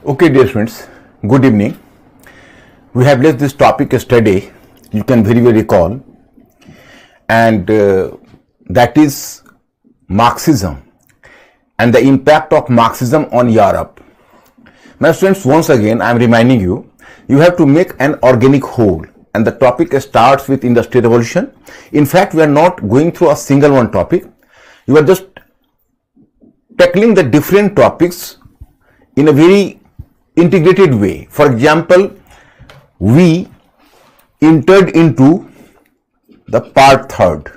Okay, dear friends, good evening. We have left this topic yesterday, you can very well recall, and that is Marxism and the impact of Marxism on Europe. My friends, once again, I am reminding you, you have to make an organic whole, and the topic starts with Industrial Revolution. In fact, we are not going through a single one topic. You are just tackling the different topics in a very integrated way. For example, we entered into the part third.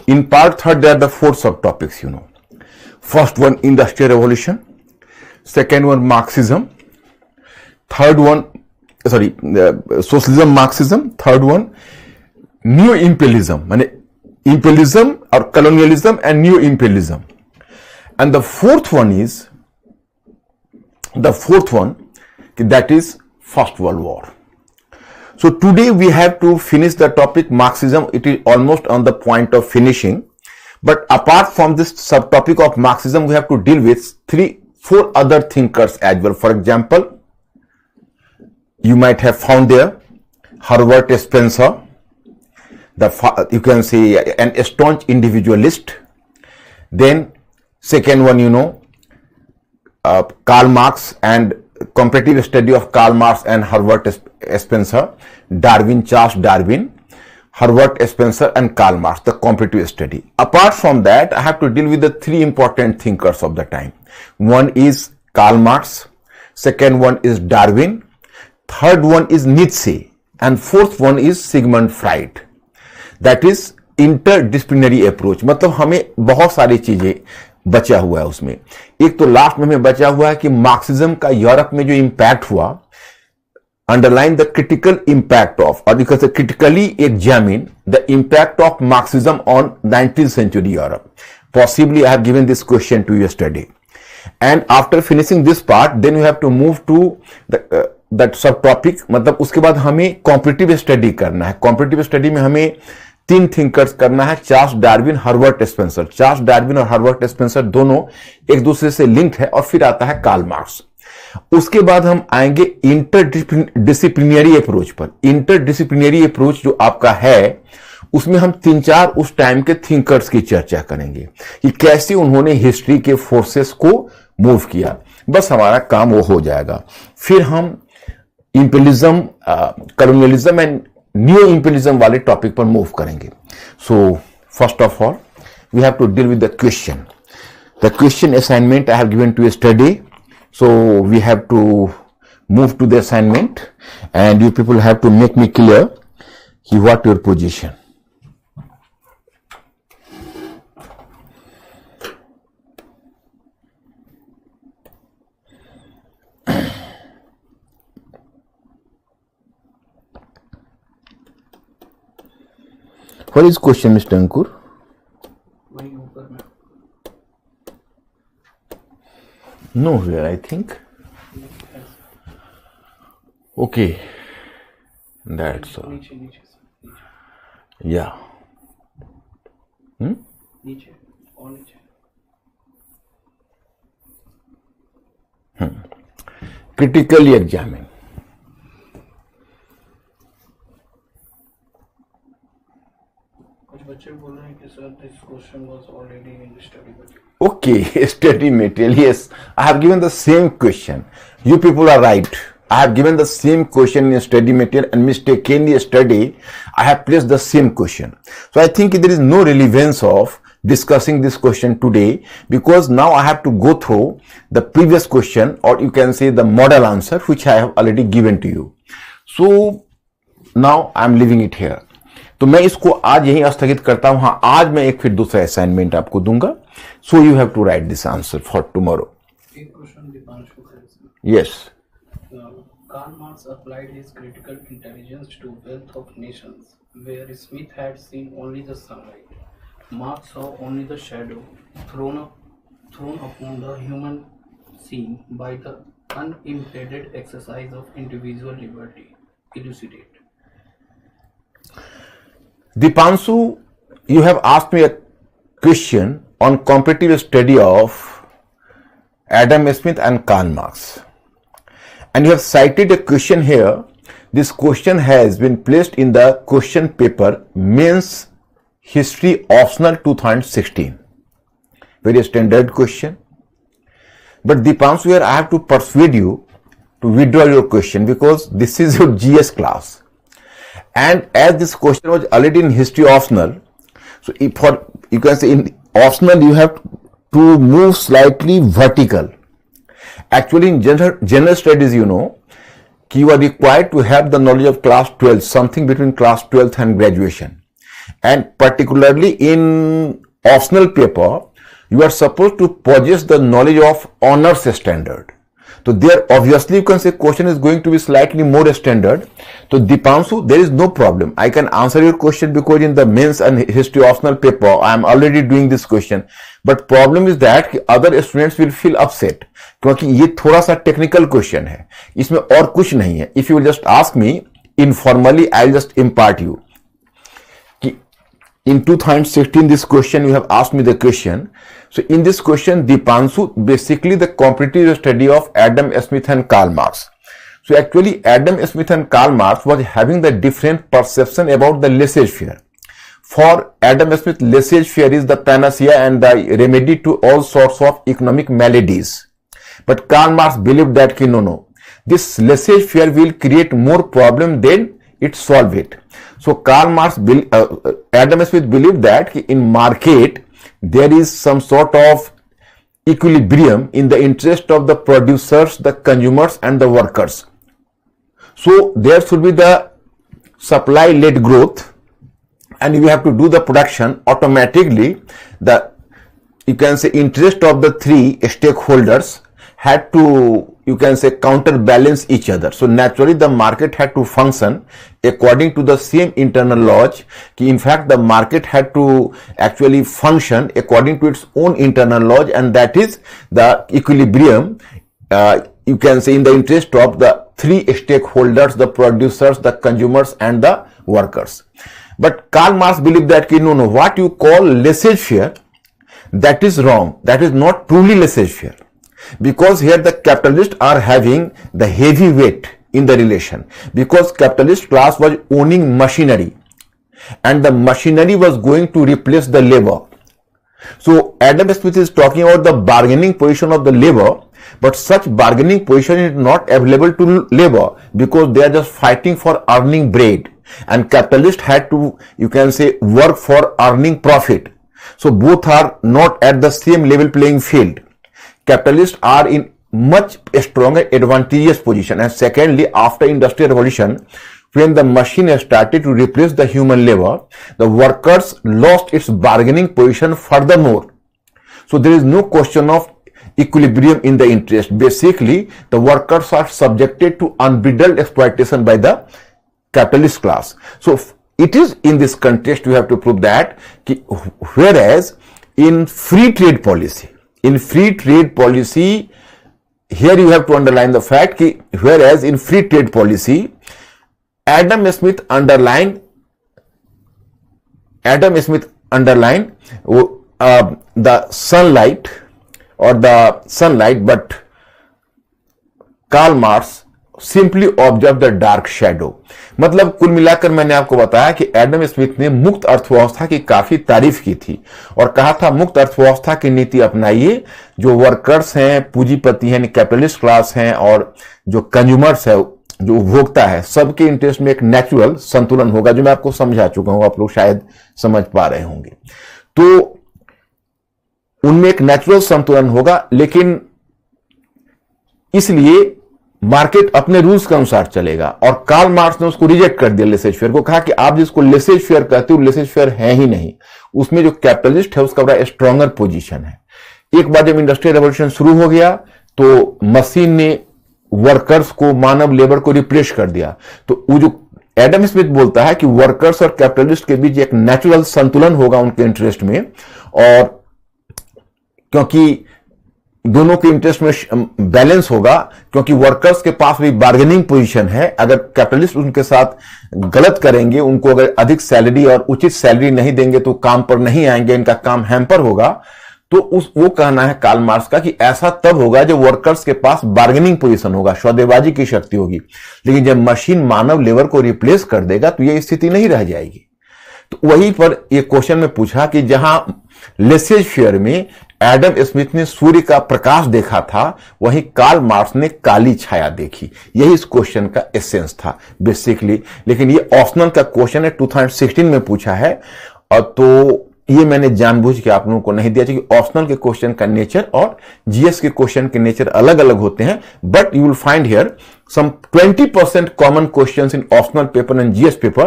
In part third, there are the four subtopics, you know. First one, Industrial Revolution. Second one, Marxism. Third one, Socialism, Marxism. Third one, Neo-Imperialism. Imperialism or colonialism and Neo-Imperialism. And the fourth one, that is First World War. So today we have to finish the topic Marxism. It is almost on the point of finishing. But apart from this subtopic of Marxism, we have to deal with 3-4 other thinkers as well. For example, you might have found there Herbert Spencer, you can say an staunch individualist. Then second one, Karl Marx and comparative study of Karl Marx and Herbert Spencer, Charles Darwin, Herbert Spencer and Karl Marx, the comparative study. Apart from that, I have to deal with the 3 important thinkers of the time. One is Karl Marx, second one is Darwin, third one is Nietzsche, and fourth one is Sigmund Freud. That is interdisciplinary approach. मतलब हमें बहुत सारी चीजें बचा हुआ है उसमें. एक तो लास्ट में हमें बचा हुआ है कि मार्क्सिज्म का यूरोप में जो इंपैक्ट हुआ, underline the critical impact of, और because critically examine the impact of Marxism on 19th century Europe. Possibly I have given this question to you yesterday. And after finishing this part, then you have to move to that subtopic. मतलब उसके बाद हमें competitive study करना है. Competitive study में हमें 3 thinkers करना है, Charles Darwin, Herbert Spencer. Charles Darwin और हर्बर्ट स्पेंसर दोनों एक दूसरे से लिंक्ड है. और फिर आता है कार्ल मार्क्स. उसके बाद हम आएंगे इंटरडिसिप्लिनरी अप्रोच पर. इंटरडिसिप्लिनरी अप्रोच जो आपका है, उसमें हम 3-4 उस टाइम के थिंकर्स की चर्चा करेंगे कि कैसे उन्होंने हिस्ट्री के फोर्सेस को मूव किया. बस हमारा काम वो हो जाएगा. फिर हम imperialism, colonialism and new imperialism वाले टॉपिक पर मूव करेंगे. So first of all we have to deal with the question. The question assignment I have given to yesterday. So we have to move to the assignment and you people have to make me clear कि what your position. What is question, Mr. Ankur? Nowhere, I think. Okay, that's all. Yeah. Critically examine. Okay, study material. Yes, I have given the same question. You people are right. I have given the same question in study material and mistakenly yesterday I have placed the same question. So I think there is no relevance of discussing this question today, because now I have to go through the previous question, or you can say the model answer, which I have already given to you. So now I am leaving it here. तो मैं इसको आज यहीं स्थगित करता हूं. हाँ, आज मैं एक फिर दूसरा असाइनमेंट आपको दूंगा. So you have to write this answer for tomorrow. Yes. Karl Marx applied his critical intelligence to wealth of nations, where Smith had seen only the sunlight. Marx saw only the shadow thrown upon the human scene by the unimpeded exercise of individual liberty. Elucidate. Dipanshu, you have asked me a question on comparative study of Adam Smith and Karl Marx. and you have cited a question here. This question has been placed in the question paper Mains History Optional 2016. Very standard question. But Deepanshu, here I have to persuade you to withdraw your question because this is your GS class. And as this question was already in history optional, so you can say in optional you have to move slightly vertical. Actually, in general studies, you know, you are required to have the knowledge of class 12, something between class 12th and graduation. And particularly in optional paper, you are supposed to possess the knowledge of honors standard. So there obviously you can say question is going to be slightly more standard. So Deepanshu, there is no problem. I can answer your question because in the mains and history optional paper, I am already doing this question. But problem is that other students will feel upset क्योंकि ये थोड़ा सा technical question है, इसमें और कुछ नहीं है. If you will just ask me informally, I'll just impart you. In 2016, this question you have asked me the question. So in this question, Deepanshu, basically the comparative study of Adam Smith and Karl Marx. So actually, Adam Smith and Karl Marx was having the different perception about the laissez-faire. For Adam Smith, laissez-faire is the panacea and the remedy to all sorts of economic maladies. But Karl Marx believed that no, this laissez-faire will create more problem than it solve it. So Karl Marx, Adam Smith believed that in market there is some sort of equilibrium in the interest of the producers, the consumers and the workers. So there should be the supply-led growth, and you have to do the production automatically. The, you can say, interest of the three stakeholders had to, you can say, counterbalance each other. So naturally the market had to function according to the same internal laws. In fact, the market had to actually function according to its own internal laws, and that is the equilibrium, you can say, in the interest of the three stakeholders, the producers, the consumers and the workers. But Karl Marx believed that no, what you call laissez-faire, that is wrong. That is not truly laissez-faire. Because here the capitalists are having the heavy weight in the relation, because capitalist class was owning machinery and the machinery was going to replace the labor. So Adam Smith is talking about the bargaining position of the labor, but such bargaining position is not available to labor because they are just fighting for earning bread, and capitalists had to, you can say, work for earning profit. So both are not at the same level playing field. Capitalists are in much stronger advantageous position. And secondly, after industrial revolution, when the machine started to replace the human labor, the workers lost its bargaining position furthermore. So there is no question of equilibrium in the interest. Basically, the workers are subjected to unbridled exploitation by the capitalist class. So it is in this context you have to prove that, whereas in free trade policy, here you have to underline the fact that whereas in free trade policy, Adam Smith underlined the sunlight, but Karl Marx simply observed the dark shadow. मतलब कुल मिलाकर मैंने आपको बताया कि Adam Smith ने मुक्त अर्थव्यवस्था की काफी तारीफ की थी और कहा था मुक्त अर्थव्यवस्था की नीति अपनाइए, जो वर्कर्स हैं, पूंजीपति हैं, कैपिटलिस्ट क्लास हैं और जो कंज्यूमर्स है, जो उपभोक्ता है, सबके इंटरेस्ट में एक नेचुरल संतुलन होगा, जो मैं आपको समझा चुका हूं, आप लोग शायद समझ पा रहे होंगे. तो उनमें एक नेचुरल संतुलन होगा, लेकिन इसलिए मार्केट अपने रूल्स के अनुसार चलेगा. और कार्ल मार्क्स ने उसको रिजेक्ट कर दिया, लेसेज-फेयर को. कहा कि आप जिसको लेसेज-फेयर कहते हो, लेसेज-फेयर है ही नहीं. उसमें जो कैपिटलिस्ट है उसका बड़ा स्ट्रॉन्गर पोजीशन है. एक बार जब इंडस्ट्रियल रेवोल्यूशन शुरू हो गया तो मशीन ने वर्कर्स को, मानव लेबर को रिप्लेस कर दिया. तो वो जो एडम स्मिथ बोलता है कि वर्कर्स और कैपिटलिस्ट के बीच एक नेचुरल संतुलन होगा उनके इंटरेस्ट में, और क्योंकि दोनों के इंटरेस्ट में बैलेंस होगा, क्योंकि वर्कर्स के पास भी बार्गेनिंग पोजीशन है. अगर कैपिटलिस्ट उनके साथ गलत करेंगे, उनको अगर अधिक सैलरी और उचित सैलरी नहीं देंगे तो काम पर नहीं आएंगे, इनका काम हैम्पर होगा. तो वो कहना है कार्ल मार्क्स का कि ऐसा तब होगा जब वर्कर्स के पास बार्गेनिंग पोजीशन होगा, सौदेबाजी की शक्ति होगी। लेकिन जब मशीन मानव लेबर को रिप्लेस कर देगा तो ये स्थिति नहीं रह जाएगी। तो वहीं पर ये क्वेश्चन में पूछा कि जहां लेसेज फेयर में एडम स्मिथ ने सूर्य का प्रकाश देखा था, वहीं कार्ल मार्क्स ने काली छाया देखी। यही इस क्वेश्चन का एसेंस था बेसिकली। लेकिन ये ऑप्शनल का क्वेश्चन है, 2016 में पूछा है, और तो ये मैंने जानबूझ के आप लोगों को नहीं दिया क्योंकि ऑप्शनल के क्वेश्चन का नेचर और जीएस के क्वेश्चन के नेचर अलग अलग होते हैं। But you will find here some 20% common questions in optional paper and GS paper,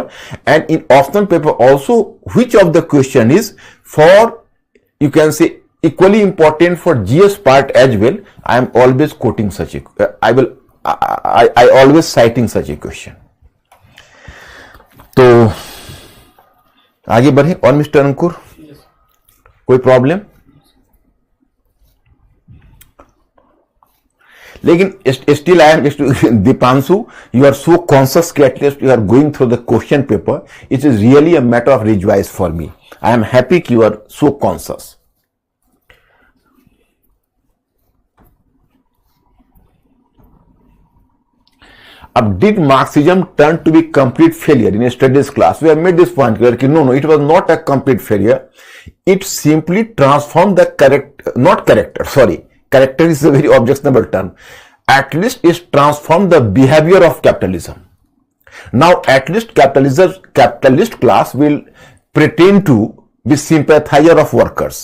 and in optional paper also which of the question is for, you can say, equally important for GS part as well. I am always quoting such a I always citing such a question. तो आगे बढ़े। और mister अंकुर, कोई problem? लेकिन still I am Deepanshu, you are so conscious कि at least you are going through the question paper. It is really a matter of rejoice for me. I am happy कि you are so conscious. अब did marxism turn to be complete failure in studies class? We have made this point clear कि no, it was not a complete failure, it simply transform the character is a very objectionable term. At least it transformed the behavior of capitalism. Now, at least capitalist class will pretend to be sympathizer of workers.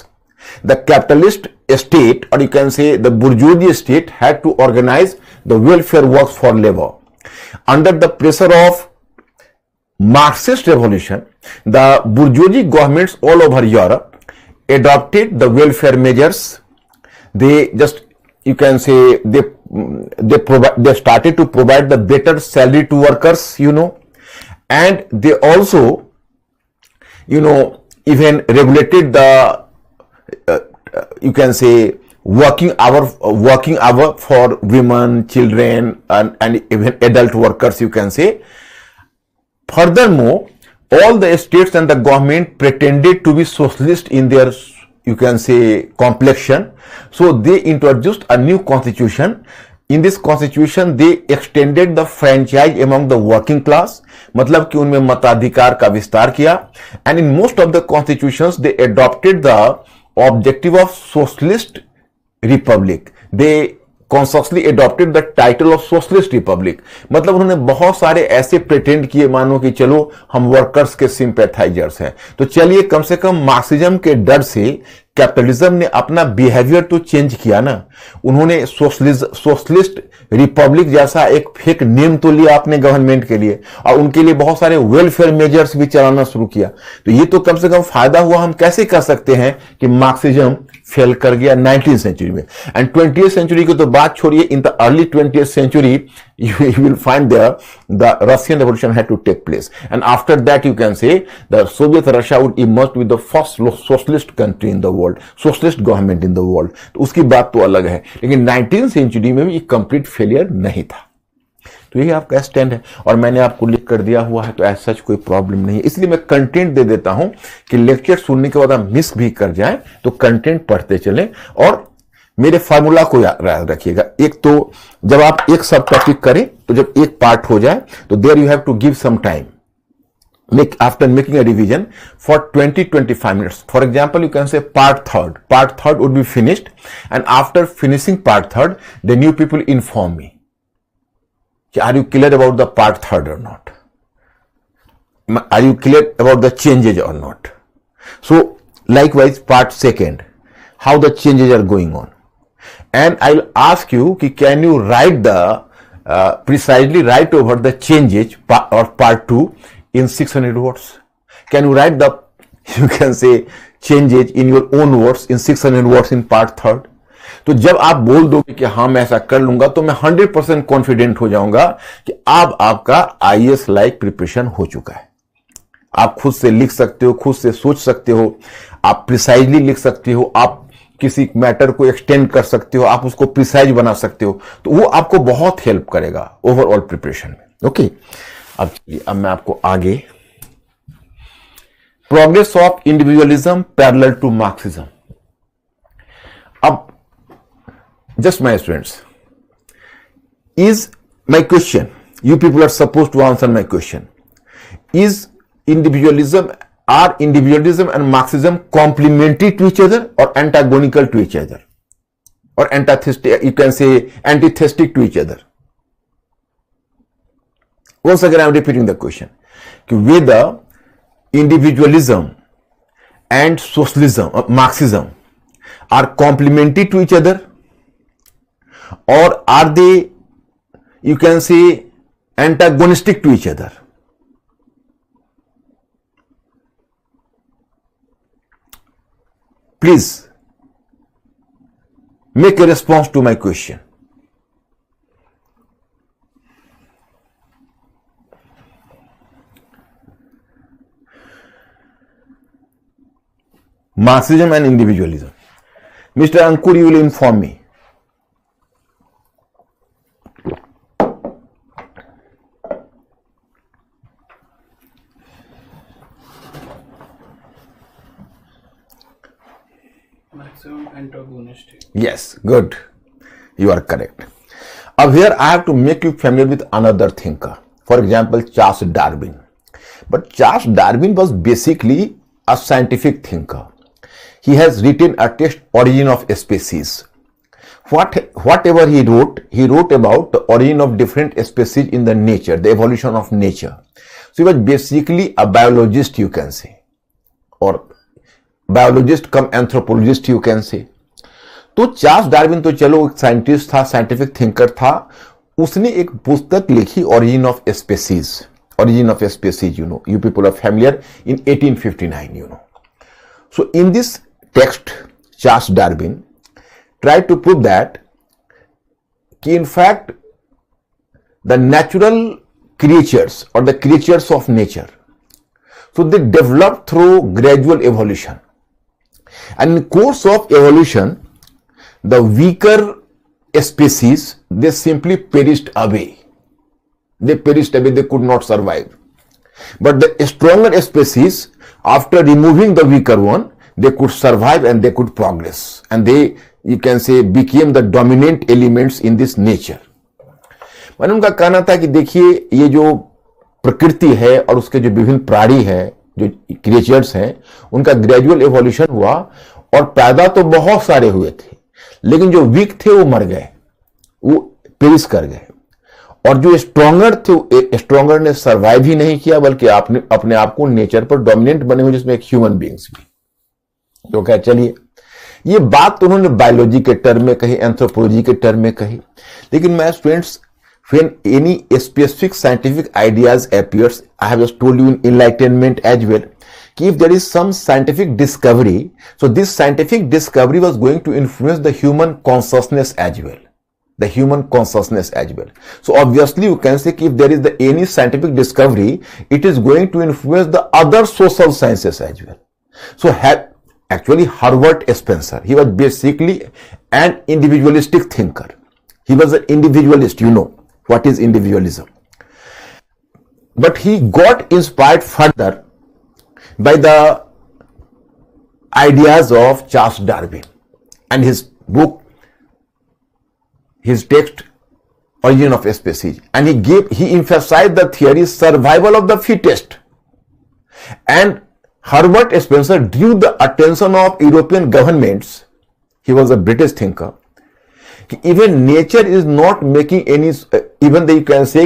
The capitalist state, or you can say the bourgeoisie state, had to organize the welfare works for labor. Under the pressure of Marxist revolution, the bourgeoisie governments all over Europe adopted the welfare measures. They just, you can say, they started to provide the better salary to workers, and they also, even regulated the, you can say, working hour for women, children, and even adult workers, you can say. Furthermore, all the states and the government pretended to be socialist in their, you can say, complexion. So they introduced a new constitution. In this constitution, they extended the franchise among the working class. मतलब कि उनमें मताधिकार का विस्तार किया. And in most of the constitutions, they adopted the objective of socialist republic. They consciously adopted the title of socialist republic. मतलब उन्होंने बहुत सारे ऐसे प्रिटेंड किए मानो कि चलो हम वर्कर्स के सिंपैथाइजर्स हैं। तो चलिए कम से कम मार्क्सिज्म के डर से कैपिटलिज्म ने अपना बिहेवियर तो चेंज किया ना। उन्होंने सोशलिस्ट रिपब्लिक जैसा एक फेक नेम तो लिया अपने गवर्नमेंट के लिए, और उनके लिए बहुत सारे वेलफेयर मेजर्स भी चलाना शुरू किया। तो ये तो कम से कम फायदा हुआ। हम कैसे कह सकते हैं कि मार्क्सिज्म फेल कर गया 19th सेंचुरी में? एंड 20th सेंचुरी की तो बात छोड़िए, in the early 20th century you will find there the Russian revolution had to take place, and after that you can say the Soviet Russia would emerge with the first socialist country in the world, socialist government in the world. तो उसकी बात तो अलग है, लेकिन 19th century में भी ये कंप्लीट फेलियर नहीं था। तो ये आपका स्टैंड है और मैंने आपको लिख कर दिया हुआ है, तो ऐसा कोई प्रॉब्लम नहीं है। इसलिए मैं कंटेंट दे देता हूं कि लेक्चर सुनने के बाद आप मिस भी कर जाएं तो कंटेंट पढ़ते चलें और मेरे फार्मूला को याद रखिएगा। एक तो जब आप एक सब टॉपिक करें तो जब एक पार्ट हो जाए तो there you have to give some time after making a revision for 20-25 minutes. For example, you can say part third would be finished, and after finishing part third, then you people inform me, are you clear about the part third or not? Are you clear about the changes or not? So likewise part second, how the changes are going on, and I'll ask you can you write the precisely write over the changes or part 2 in 600 words? Can you write the, you can say, changes in your own words in 600 words in part third? तो जब आप बोल दोगे कि हाँ मैं ऐसा कर लूंगा तो मैं 100% कॉन्फिडेंट हो जाऊंगा कि अब आपका IAS लाइक प्रिपरेशन हो चुका है। आप खुद से लिख सकते हो, खुद से सोच सकते हो, आप प्रिसाइजली लिख सकते हो, आप किसी मैटर को एक्सटेंड कर सकते हो, आप उसको प्रिसाइज बना सकते हो, तो वो आपको बहुत हेल्प करेगा ओवरऑल प्रिपरेशन में। ओके, अब मैं आपको आगे progress of individualism parallel to Marxism, अब just my students, is my question, you people are supposed to answer my question, is individualism, are individualism and Marxism complementary to each other or antagonical to each other, or antithetic, you can say antithetic to each other? Once again I am repeating the question, whether individualism and socialism or Marxism are complementary to each other, or are they, you can say, antagonistic to each other? Please make a response to my question. Marxism and individualism. Mr. Ankur, you will inform me. Maximum antagonistic. Yes, good. You are correct. Now here I have to make you familiar with another thinker. For example, Charles Darwin. But Charles Darwin was basically a scientific thinker. He has written a text, Origin of Species. Whatever he wrote about the origin of different species in the nature, the evolution of nature. So he was basically a biologist, you can say, or biologist come anthropologist you can से. तो Charles Darwin तो चलो एक scientist था, scientific thinker था. उसने एक पुस्तक लिखी, origin of species. Origin of Species, you people are familiar, in 1859, So in this text, Charles Darwin tried to prove that in fact the natural creatures or the creatures of nature, so they developed through gradual evolution, and in course of evolution the weaker species, they simply perished away. They could not survive. But the stronger species, after removing the weaker one, they could survive and they could progress, and they, you can say, became the dominant elements in this nature. मैंने उनका कहना था कि देखिए, ये जो प्रकृति है और उसके जो विभिन्न प्राणी है, जो क्रिएचर्स हैं, उनका ग्रेजुअल एवोल्यूशन हुआ और पैदा तो बहुत सारे हुए थे, लेकिन जो वीक थे वो मर गए, वो पेरिश कर गए, और जो स्ट्रॉन्गर थे, स्ट्रॉन्गर ने सर्वाइव ही नहीं किया, बल्कि आपने अपने आप को नेचर पर डोमिनेंट बने हुए, जिसमें एक ह्यूमन बीइंग्स भी. तो क्या, चलिए, ये बात तो उन्होंने बायोलॉजी के टर्म में कही, एंथ्रोपोलॉजी के टर्म में कही, लेकिन मैं students, when any specific scientific ideas appears, I have just told you in enlightenment as well, if there is some scientific discovery, so this scientific discovery was going to influence the human consciousness as well. The human consciousness as well. So obviously you can say if there is any scientific discovery, it is going to influence the other social sciences as well. So actually Herbert Spencer, he was basically an individualistic thinker. He was an individualist, what is individualism. But he got inspired further by the ideas of Charles Darwin and his book, his text, Origin of Species, and he emphasized the theory survival of the fittest. And Herbert Spencer drew the attention of European governments. He was a British thinker. Even nature is not making any, even you can say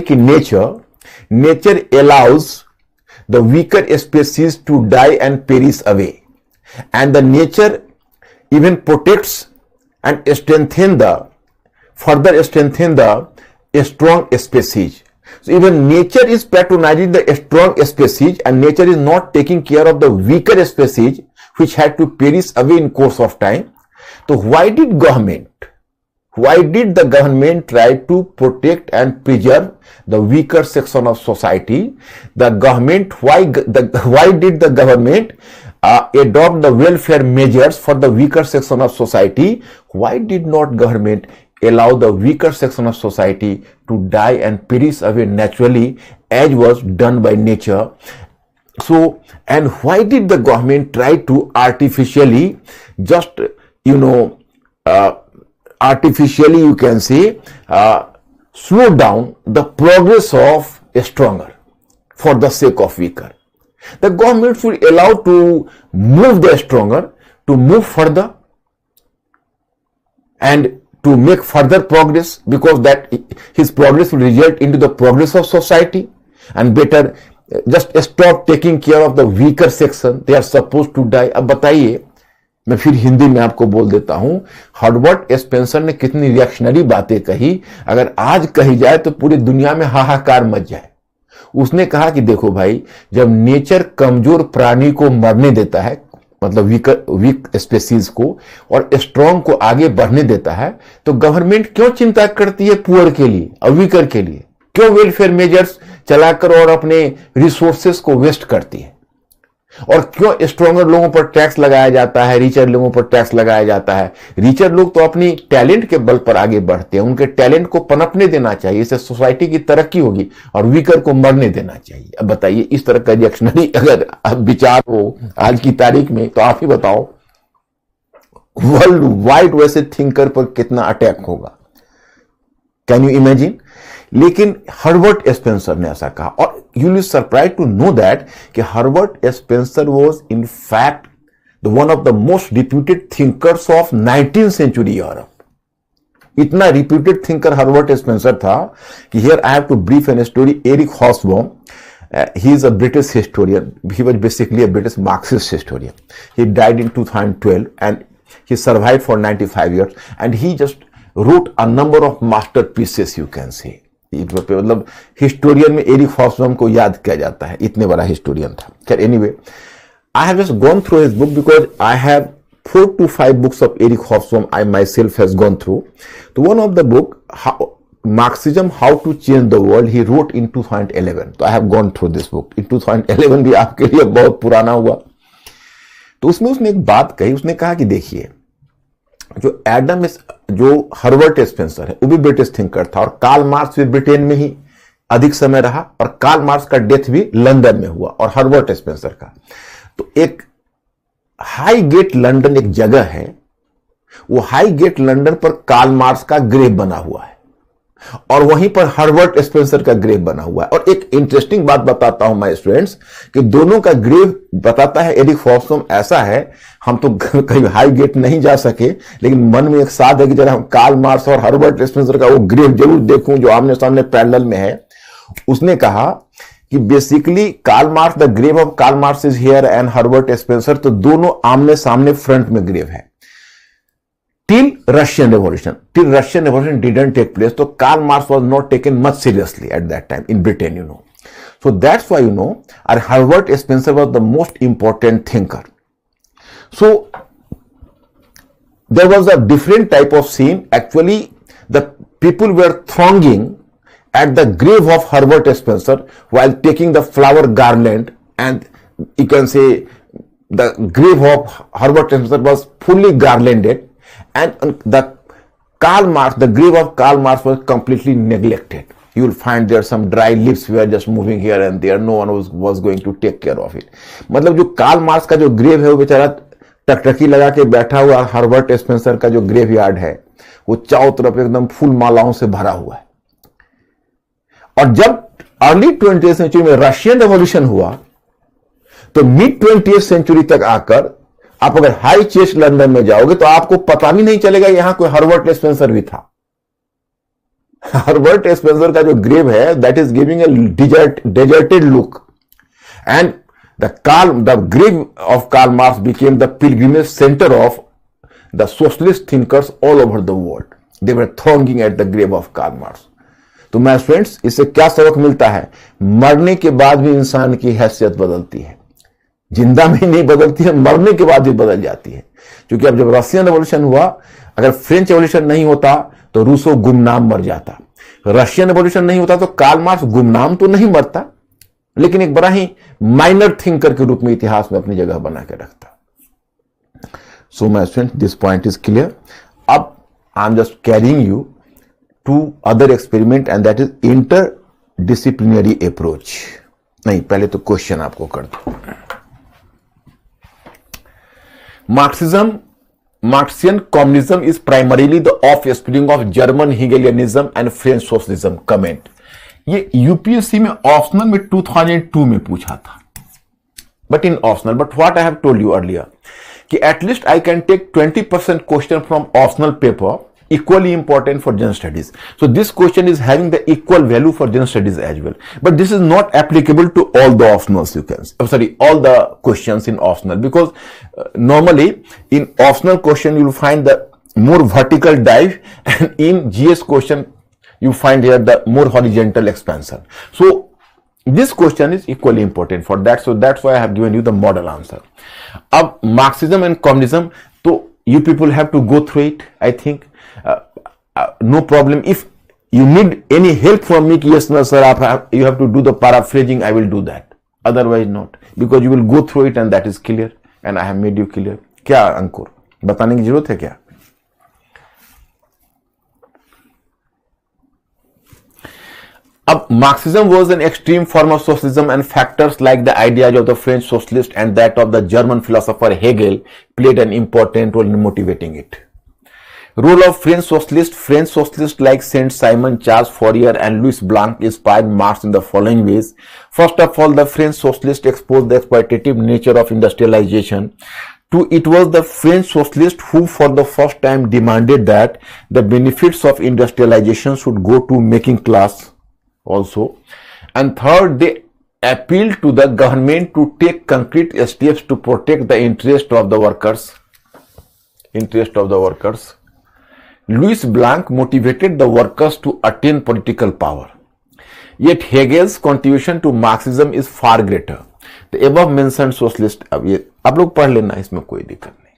nature allows the weaker species to die and perish away, and the nature even protects and further strengthen the strong species. So even nature is patronizing the strong species, and nature is not taking care of the weaker species which had to perish away in course of time. So why did the government try to protect and preserve the weaker section of society? Why did the government adopt the welfare measures for the weaker section of society? Why did not government allow the weaker section of society to die and perish away naturally as was done by nature? So, and why did the government try to artificially just, artificially, you can say, slow down the progress of a stronger for the sake of weaker. The government should allow to move the stronger to move further and to make further progress, because that his progress will result into the progress of society, and better just stop taking care of the weaker section. They are supposed to die. अब बताइए, मैं फिर हिंदी में आपको बोल देता हूं, Herbert Spencer ने कितनी रिएक्शनरी बातें कही, अगर आज कही जाए तो पूरी दुनिया में हाहाकार मच जाए। उसने कहा कि देखो भाई, जब नेचर कमजोर प्राणी को मरने देता है, मतलब वीक स्पेसीज को, और स्ट्रॉन्ग को आगे बढ़ने देता है, तो गवर्नमेंट क्यों चिंता करती है पुअर के लिए और वीकर के लिए? क्यों वेलफेयर मेजर्स चलाकर और अपने रिसोर्सेस को वेस्ट करती है? और क्यों स्ट्रॉन्गर लोगों पर टैक्स लगाया जाता है, रिचर लोगों पर टैक्स लगाया जाता है? रिचर लोग तो अपनी टैलेंट के बल पर आगे बढ़ते हैं, उनके टैलेंट को पनपने देना चाहिए, इससे सोसाइटी की तरक्की होगी, और वीकर को मरने देना चाहिए। अब बताइए, इस तरह का रिएक्शनरी अगर विचार हो आज की तारीख में, तो आप ही बताओ वर्ल्ड वाइड वैसे थिंकर पर कितना अटैक होगा? Can you imagine? लेकिन हर्बर्ट स्पेंसर ने ऐसा कहा, और you will surprise to know that कि Herbert Spencer was in fact the one of the most reputed thinkers of 19th century Europe. इतना रिप्यूटेड थिंकर हर्बर्ट स्पेंसर था कि here I have to brief an story. Eric Hobsbawm, he is a British historian. He was basically a British Marxist historian. He died in 2012 and he survived for 95 years, and he just wrote a number of masterpieces, you can say. मतलब historian में Eric Hobsbawm को याद किया जाता है, इतने बड़ा historian था। खैर, anyway, I have just gone through his book because I have 4 to 5 books of Eric Hobsbawm I myself has gone through. So one of the book, Marxism, How to Change the World, he wrote in 2011. तो I have gone through this book. In 2011 भी आपके लिए बहुत पुराना हुआ। तो उसमें उसने एक बात कही, उसने कहा कि देखिए, जो हर्बर्ट स्पेंसर है वो भी ब्रिटिश थिंकर था, और कार्ल मार्क्स भी ब्रिटेन में ही अधिक समय रहा, और कार्ल मार्क्स का डेथ भी लंदन में हुआ, और हर्बर्ट स्पेंसर का। तो एक हाई गेट लंदन एक जगह है, वो हाई गेट लंदन पर कार्ल मार्क्स का ग्रेव बना हुआ है, और वहीं पर हर्बर्ट स्पेंसर का ग्रेव बना हुआ है। और एक इंटरेस्टिंग बात बताता हूं माय स्टूडेंट्स, कि दोनों का ग्रेव बताता है एरिक हॉब्सबॉम ऐसा है, हम तो कहीं हाई गेट नहीं जा सके, लेकिन मन में एक साथ है कि जरा हम कार्ल मार्क्स और हर्बर्ट स्पेंसर का वो ग्रेव जरूर देखूं जो आमने सामने पैरेलल में है। उसने कहा कि basically Karl Marx, the grave of Karl Marx is here and Herbert Spencer, तो दोनों आमने सामने फ्रंट में ग्रेव है। Till Russian Revolution didn't take place, so Karl Marx was not taken much seriously at that time in Britain, you know. So that's why, you know, our Herbert Spencer was the most important thinker. So there was a different type of scene. Actually, the people were thronging at the grave of Herbert Spencer while taking the flower garland, and you can say the grave of Herbert Spencer was fully garlanded. And the grave of Karl Marx was completely neglected. You will find there some dry leaves were just moving here and there. No one was going to take care of it. मतलब जो Karl Marx का जो grave है वो बेचारा टकटकी लगा के बैठा हुआ, हर्बर्ट स्पेंसर का जो ग्रेव यार्ड है वो चारों तरफ एकदम फूल मालाओं से भरा हुआ है। और जब अर्ली 20th सेंचुरी में रशियन रेवोल्यूशन हुआ, तो मिड 20th सेंचुरी तक आकर आप अगर हाई चेस्ट लंदन में जाओगे तो आपको पता भी नहीं चलेगा यहां कोई हर्बर्ट स्पेंसर भी था। हर्बर्ट स्पेंसर का जो ग्रेव है, that is giving a deserted look, and the grave of Karl Marx became the pilgrimage centre of the socialist thinkers all over the world. They were thronging at the grave of Karl Marx. तो my friends, इससे क्या सबक मिलता है? मरने के बाद भी इंसान की हैसियत बदलती है, जिंदा में नहीं बदलती है, मरने के बाद भी बदल जाती है। क्योंकि अब जब रशियन रेवोल्यूशन हुआ, अगर फ्रेंच रेवोल्यूशन नहीं होता तो रूसो गुमनाम मर जाता, रशियन रेवोल्यूशन नहीं होता तो कार्ल मार्क्स गुमनाम तो नहीं मरता, लेकिन एक बड़ा ही माइनर थिंकर के रूप में इतिहास में अपनी जगह बना के रखता। So my student, this point is clear. अब I am just carrying you to other experiment, and that is inter disciplinary approach. नहीं, पहले तो क्वेश्चन आपको कर दो। Marxism Marxian communism is primarily the offspring of German Hegelianism and French socialism. Comment. ये UPSC में optional में 2002 में पूछा था, but in optional. But what I have told you earlier, कि at least I can take 20% question from optional paper, equally important for general studies. So this question is having the equal value for general studies as well. But this is not applicable to all the optionals, you can say. All the questions in optional, because normally in optional question you will find the more vertical dive, and in GS question you find here the more horizontal expansion. So this question is equally important for that. So that's why I have given you the model answer. अब Marxism and communism, so you people have to go through it. I think no problem. If you need any help from me, yes, no, sir, you have to do the paraphrasing, I will do that. Otherwise not, because you will go through it and that is clear, and I have made you clear. क्या अंकुर बताने की जरूरत है क्या? Marxism was an extreme form of socialism, and factors like the ideas of the French socialist and that of the German philosopher Hegel played an important role in motivating it. Role of French socialists like Saint-Simon, Charles Fourier and Louis Blanc inspired Marx in the following ways. First of all, the French socialists exposed the exploitative nature of industrialization. Two, it was the French socialists who for the first time demanded that the benefits of industrialization should go to making class also. And third, they appealed to the government to take concrete steps to protect the interest of the workers. Louis Blanc motivated the workers to attain political power. Yet Hegel's contribution to Marxism is far greater. The above mentioned socialist, अब ये आप लोग पढ़ लेना, इसमें कोई दिक्कत नहीं.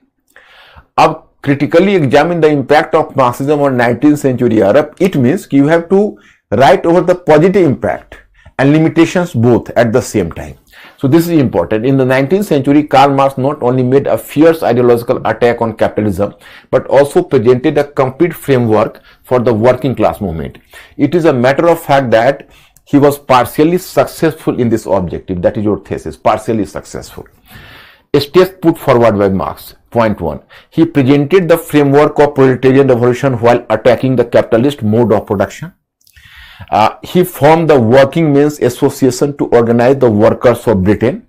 अब critically examine the impact of Marxism on 19th century Europe. It means you have to write over the positive impact and limitations both at the same time. So this is important. In the 19th century, Karl Marx not only made a fierce ideological attack on capitalism, but also presented a complete framework for the working class movement. It is a matter of fact that he was partially successful in this objective. That is your thesis, partially successful. Steps put forward by Marx. Point 1. He presented the framework of proletarian revolution while attacking the capitalist mode of production. He formed the Working Men's Association to organize the workers of Britain.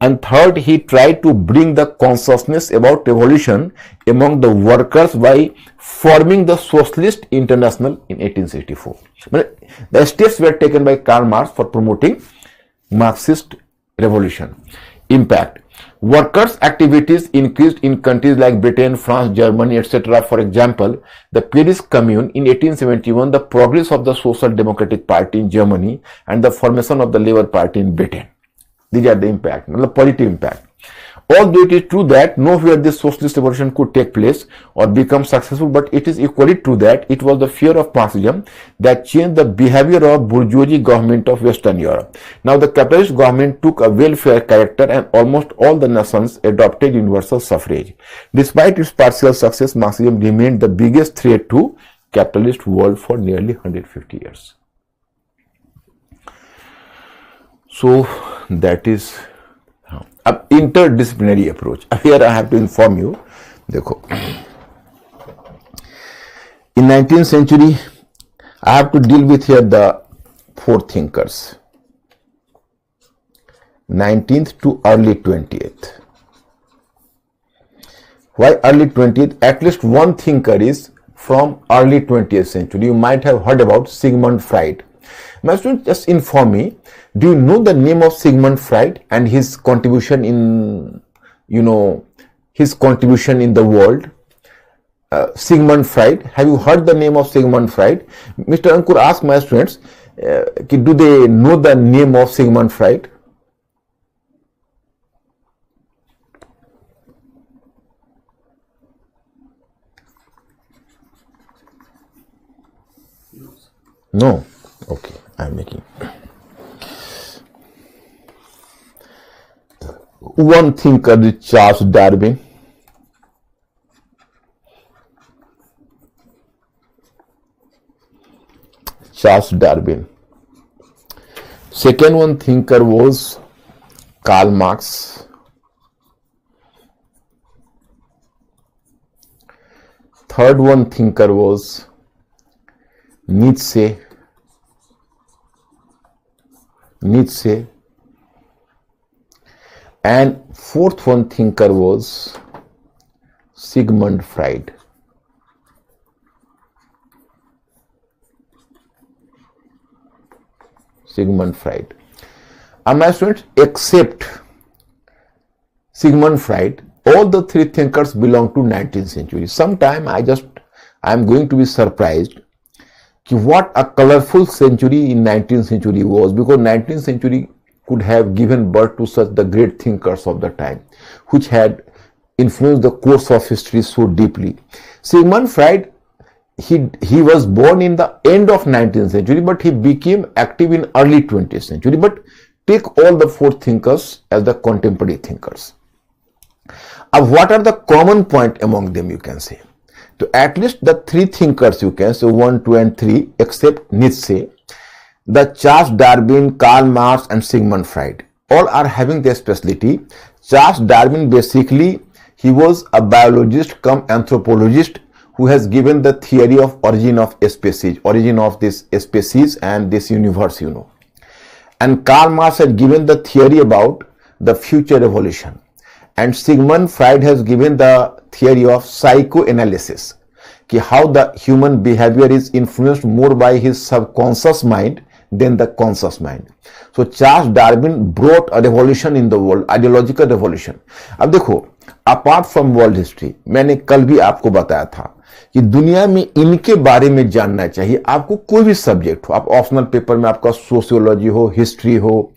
And third, he tried to bring the consciousness about revolution among the workers by forming the Socialist International in 1864. The steps were taken by Karl Marx for promoting Marxist revolution. Impact. Workers' activities increased in countries like Britain, France, Germany, etc. For example, the Paris Commune in 1871, the progress of the Social Democratic Party in Germany, and the formation of the Labour Party in Britain. These are the impact, the positive impact. Although it is true that nowhere this socialist revolution could take place or become successful, but it is equally true that it was the fear of Marxism that changed the behavior of bourgeoisie government of Western Europe. Now the capitalist government took a welfare character and almost all the nations adopted universal suffrage. Despite its partial success, Marxism remained the biggest threat to capitalist world for nearly 150 years. So that is अब interdisciplinary approach. Here I have to inform you. देखो, in 19th century, I have to deal with here the four thinkers. 19th to early 20th. Why early 20th? At least one thinker is from early 20th century. You might have heard about Sigmund Freud. My students, just inform me, do you know the name of Sigmund Freud and his contribution in, his contribution in the world? Sigmund Freud. Have you heard the name of Sigmund Freud? Mr. Ankur asked my students, do they know the name of Sigmund Freud? No. Okay, I am making. One thinker is Charles Darwin. Second one thinker was Karl Marx. third one thinker was Nietzsche, and fourth one thinker was Sigmund Freud. And my students, except Sigmund Freud, all the three thinkers belong to 19th century. Sometime I am going to be surprised what a colorful century in 19th century was, because 19th century could have given birth to such the great thinkers of the time, which had influenced the course of history so deeply. Sigmund Freud, he was born in the end of 19th century, but he became active in early 20th century. But take all the four thinkers as the contemporary thinkers. What are the common point among them, you can say? So at least the three thinkers, you can say 1, 2 and 3, except Nietzsche, the Charles Darwin, Karl Marx and Sigmund Freud, all are having their specialty. Charles Darwin, basically he was a biologist cum anthropologist who has given the theory of origin of species, origin of this species and this universe, And Karl Marx had given the theory about the future evolution. And Sigmund Freud has given the theory of psychoanalysis, how the human behavior is influenced more by his subconscious mind than the conscious mind. So Charles Darwin brought a revolution in the world, ideological revolution. अब देखो, apart from world history, मैंने कल भी आपको बताया था कि दुनिया में इनके बारे में जानना चाहिए। आपको कोई भी सब्जेक्ट हो, आप ऑप्शनल पेपर में आपका सोशियोलॉजी हो, हिस्ट्री हो,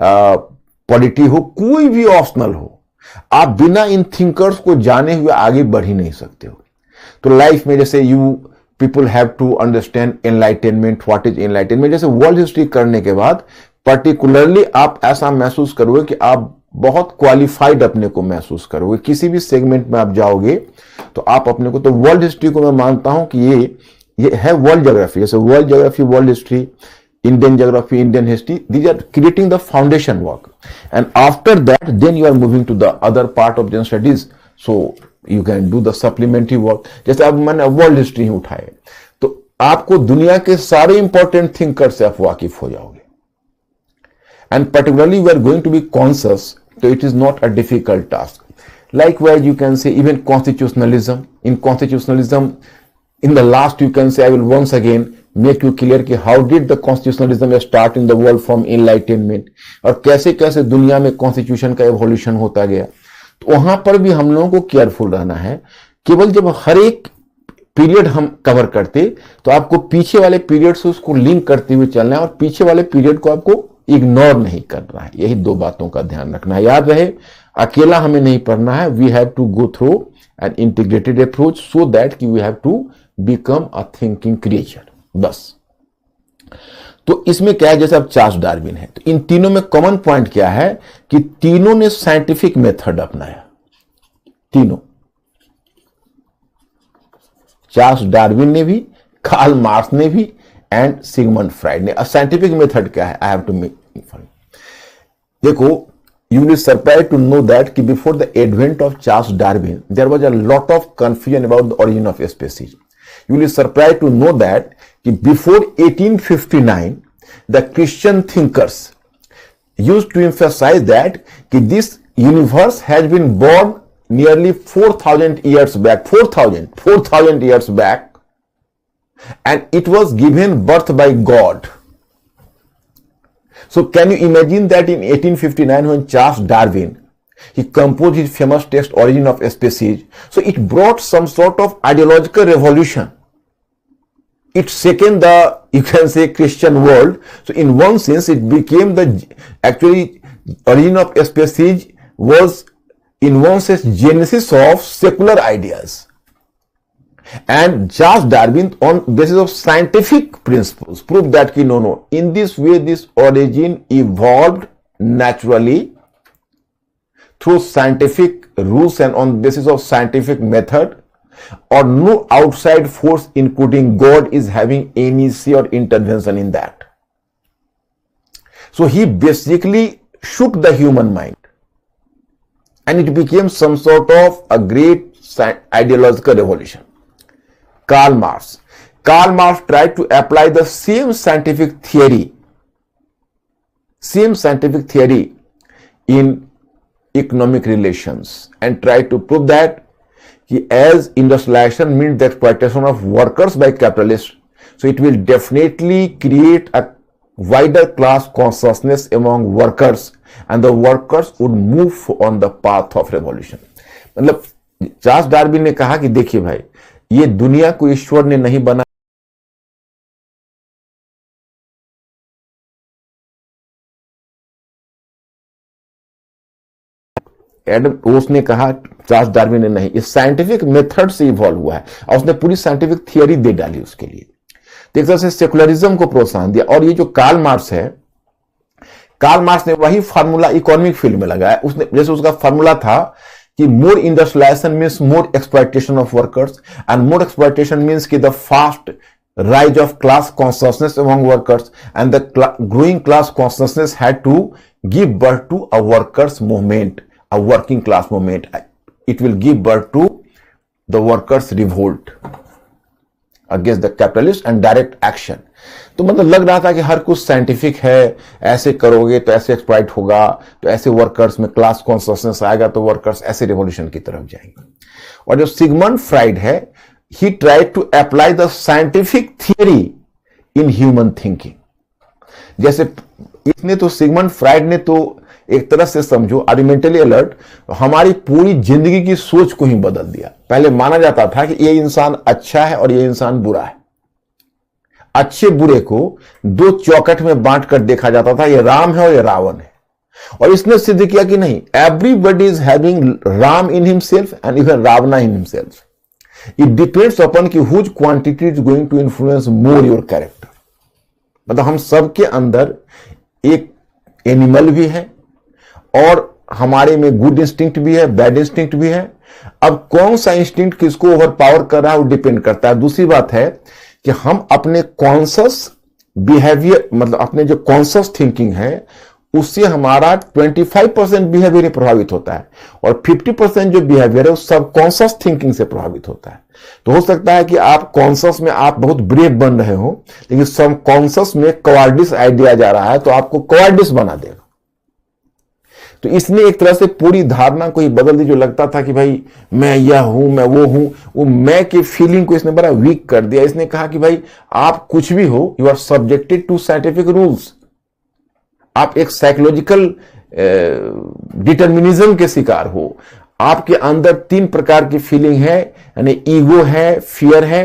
पॉलिटी हो, कोई भी ऑप्शनल हो, आप बिना इन थिंकर्स को जाने हुए आगे बढ़ ही नहीं सकते हो। तो लाइफ में जैसे people have to understand enlightenment, what is enlightenment, जैसे वर्ल्ड हिस्ट्री करने के बाद पर्टिकुलरली आप ऐसा महसूस करोगे कि आप बहुत क्वालिफाइड अपने को महसूस करोगे। किसी भी सेगमेंट में आप जाओगे तो आप अपने को, तो वर्ल्ड हिस्ट्री को मैं मानता हूं कि ये है वर्ल्ड ज्योग्राफी, जैसे world geography, world history, Indian geography, Indian history, these are creating the foundation work. And after that, then you are moving to the other part of general studies. So you can do the supplementary work. जैसे अब मैंने world history ही उठाए, तो आपको दुनिया के सारे important thinker से आप वाकिफ हो जाओगे। And particularly we are going to be conscious, so it is not a difficult task. Likewise, you can say even constitutionalism. In constitutionalism, in the last, you can say, I will once again make you clear कि how did the constitutionalism start in the world from enlightenment, और कैसे कैसे दुनिया में constitution का evolution होता गया। तो वहां पर भी हम लोगों को केयरफुल रहना है। केवल जब हर एक पीरियड हम कवर करते तो आपको पीछे वाले पीरियड से उसको लिंक करते हुए चलना है, और पीछे वाले पीरियड को आपको इग्नोर नहीं करना है। यही दो बातों का ध्यान रखना है। याद रहे, अकेला हमें नहीं पढ़ना है। We have to go through an integrated approach so that we have to become a thinking creature, बस। तो इसमें क्या है, जैसे अब चार्ल्स डार्विन है, तो इन तीनों में कॉमन पॉइंट क्या है कि तीनों ने साइंटिफिक मेथड अपनाया। तीनों, चार्ल्स डार्विन ने भी, कार्ल मार्क्स ने भी एंड सिगमंड फ्राइड ने। साइंटिफिक मेथड क्या है, आई हैव टू मेक। देखो, you will be surprised to know that कि before the advent of Charles Darwin, there was a lot of confusion about the origin of species. You will be surprised to know that कि before 1859, the Christian thinkers used to emphasize that कि this universe has been born nearly 4,000 years back, 4,000 years back, and it was given birth by God. So can you imagine that in 1859 when Charles Darwin, he composed his famous text Origin of Species, so it brought some sort of ideological revolution. It shaken the, you can say, Christian world. So in one sense it became the, actually Origin of Species was in one sense genesis of secular ideas. And Charles Darwin, on basis of scientific principles, proved that no, in this way this origin evolved naturally through scientific rules and on basis of scientific method, or no outside force including God is having any say or intervention in that. So he basically shook the human mind, and it became some sort of a great ideological revolution. Karl Marx. Karl Marx tried to apply the same scientific theory in economic relations and tried to prove that as industrialization means the exploitation of workers by capitalists, so it will definitely create a wider class consciousness among workers and the workers would move on the path of revolution. मतलब Charles Darwin ने कहा कि देखिए भाई, ये दुनिया को ईश्वर ने नहीं बना, उसने कहा, चार्ल्स डार्विन ने नहीं, इस साइंटिफिक मेथड से इवॉल्व हुआ है और उसने पूरी साइंटिफिक थियरी दे डाली उसके लिए, तो एक तरह से सेकुलरिज्म को प्रोत्साहन दिया। और ये जो कार्ल मार्क्स है, कार्ल मार्क्स ने वही फार्मूला इकोनॉमिक फील्ड में लगाया। उसने जैसे उसका फार्मूला था कि more industrialisation means more exploitation of workers and more exploitation means कि the fast rise of class consciousness among workers and the growing class consciousness had to give birth to a workers movement, a working class movement. It will give birth to the workers revolt against the capitalist and direct action. तो मतलब लग रहा था कि हर कुछ scientific है, ऐसे करोगे तो ऐसे एक्सप्लॉइट होगा, तो ऐसे वर्कर्स में क्लास कॉन्शियसनेस आएगा, तो वर्कर्स ऐसे रिवॉल्यूशन की तरफ जाएंगे। और जो सिगमंड फ्राइड है, he tried to apply the scientific theory in human thinking. जैसे इसने तो, सिगमंड फ्राइड ने तो एक तरह से समझो, आर मेंटली अलर्ट, हमारी पूरी जिंदगी की सोच को ही बदल दिया। पहले माना जाता था कि ये इंसान अच्छा है और ये इंसान बुरा है, अच्छे बुरे को दो चौखट में बांट कर देखा जाता था, ये राम है और ये रावण है। और इसने सिद्ध किया कि नहीं, everybody is having Ram in himself and even Ravana in himself. It depends upon कि whose quantity is going to influence more your character. मतलब हम सबके अंदर एक एनिमल भी है और हमारे में गुड इंस्टिंक्ट भी है, बैड इंस्टिंक्ट भी है। अब कौन सा इंस्टिंक्ट किसको ओवर पावर कर रहा है वो डिपेंड करता है। दूसरी बात है कि हम अपने कॉन्शियस बिहेवियर, मतलब अपने जो कॉन्शियस थिंकिंग है, उससे हमारा 25% बिहेवियर प्रभावित होता है और 50% जो बिहेवियर है वो सबकॉन्शियस थिंकिंग से प्रभावित होता है। तो हो सकता है कि आप कॉन्शियस में आप बहुत ब्रेव बन रहे हो, लेकिन सबकॉन्शियस में कवार्डिस आइडिया जा रहा है तो आपको कवार्डिस बना देगा। तो इसने एक तरह से पूरी धारणा को ही बदल दी। जो लगता था कि भाई मैं यह हूं, मैं वो हूं, वो मैं की फीलिंग को इसने बड़ा वीक कर दिया। इसने कहा कि भाई आप कुछ भी हो, you are subjected to scientific rules. आप एक साइकोलॉजिकल डिटर्मिनिज्म के शिकार हो। आपके अंदर तीन प्रकार की फीलिंग है, यानी ईगो है, फियर है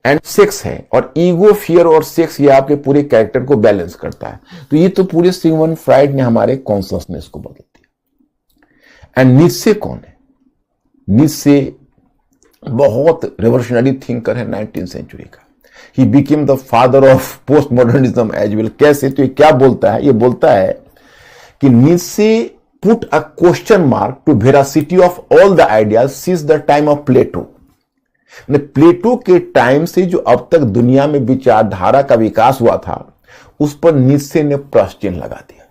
एंड सेक्स है। और ईगो, फियर और सेक्स ये आपके पूरे कैरेक्टर को बैलेंस करता है। तो ये तो पूरे सिगमंड फ्राइड ने हमारे कॉन्शियसनेस को बदल दिया। एंड नीत्शे कौन है? नीत्शे बहुत रेवोल्यूशनरी थिंकर है 19th सेंचुरी का। He became the father of postmodernism as well. कैसे? तो ये क्या बोलता है? ये बोलता है कि Nietzsche put a question mark to veracity of all the ideas since the time of Plato. प्लेटो के टाइम से जो अब तक दुनिया में विचारधारा का विकास हुआ था, उस पर नीत्शे ने प्रश्न चिन्ह लगा दिया।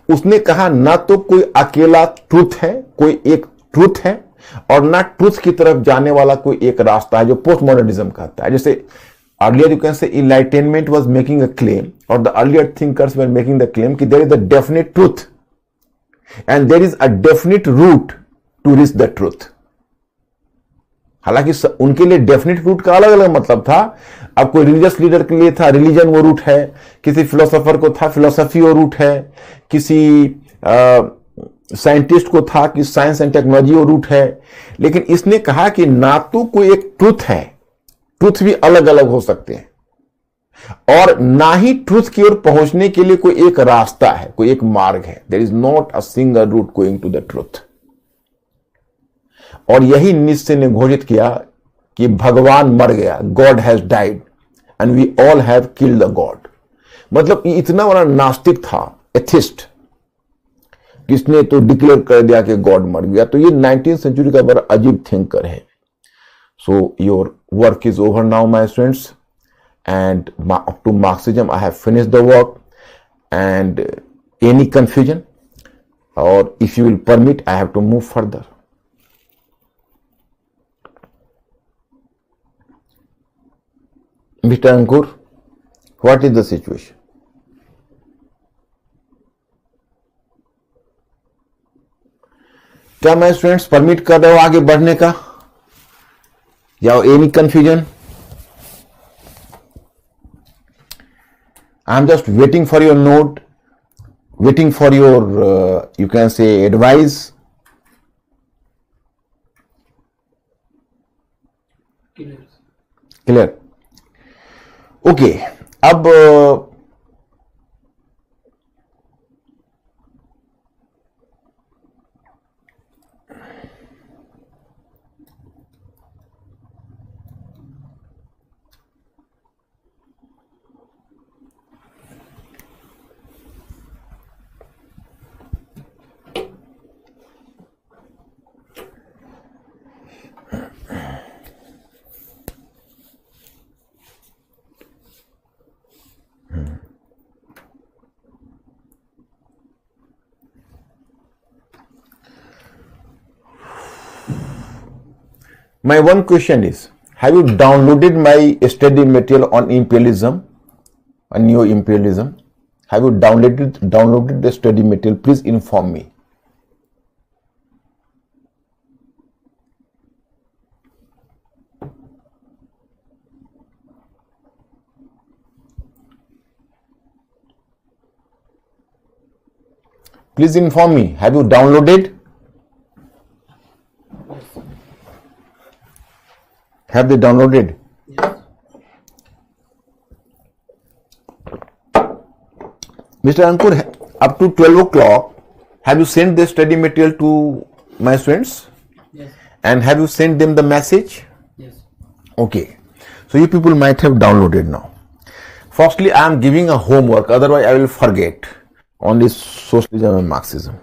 उसने कहा ना तो कोई अकेला ट्रूथ है, कोई एक ट्रूथ है, और ना ट्रूथ की तरफ जाने वाला कोई एक रास्ता है जो पोस्ट मॉडर्निज्म कहता है। जैसे earlier you can say enlightenment was making a claim और the earlier thinkers were making the claim कि there is a definite truth and there is a definite route to reach the truth. हालांकि उनके लिए definite root का अलग अलग मतलब था। अब कोई रिलीजियस लीडर के लिए था रिलीजन वो रूट है, किसी फिलोसोफर को था फिलोसफी वो रूट है, किसी साइंटिस्ट को था कि साइंस एंड टेक्नोलॉजी वो रूट है। लेकिन इसने कहा कि ना तो कोई एक ट्रूथ है, ट्रूथ भी अलग अलग हो सकते हैं, और ना ही ट्रूथ की ओर पहुंचने के लिए कोई एक रास्ता है, कोई एक मार्ग है। There is not a single route going to the truth. और यही नीत्शे ने घोषित किया कि भगवान मर गया, God has died and we all have killed the God. मतलब इतना बड़ा नास्तिक था, एथिस्ट, किसने तो डिक्लेयर कर दिया कि गॉड मर गया। तो ये 19th सेंचुरी का बड़ा अजीब थिंकर है। So your work is over now my students, and up to marxism I have finished the work. And any confusion और if you will permit I have to move further. Mr. Ankur, what is the situation? क्या मैं students permit कर रहे हो आगे बढ़ने का या any confusion? I am just waiting for your note, waiting for your you can से एडवाइस. क्लियर? ओके, अब my one question is, have you downloaded my study material on imperialism, on neo-imperialism? Have you downloaded the study material? Please inform me. Please inform me. Have you downloaded? Have they downloaded? Yes. Mr. Ankur, up to 12 o'clock, have you sent the study material to my students? Yes. And have you sent them the message? Yes. Okay. So you people might have downloaded now. Firstly, I am giving a homework, otherwise I will forget on this socialism and Marxism.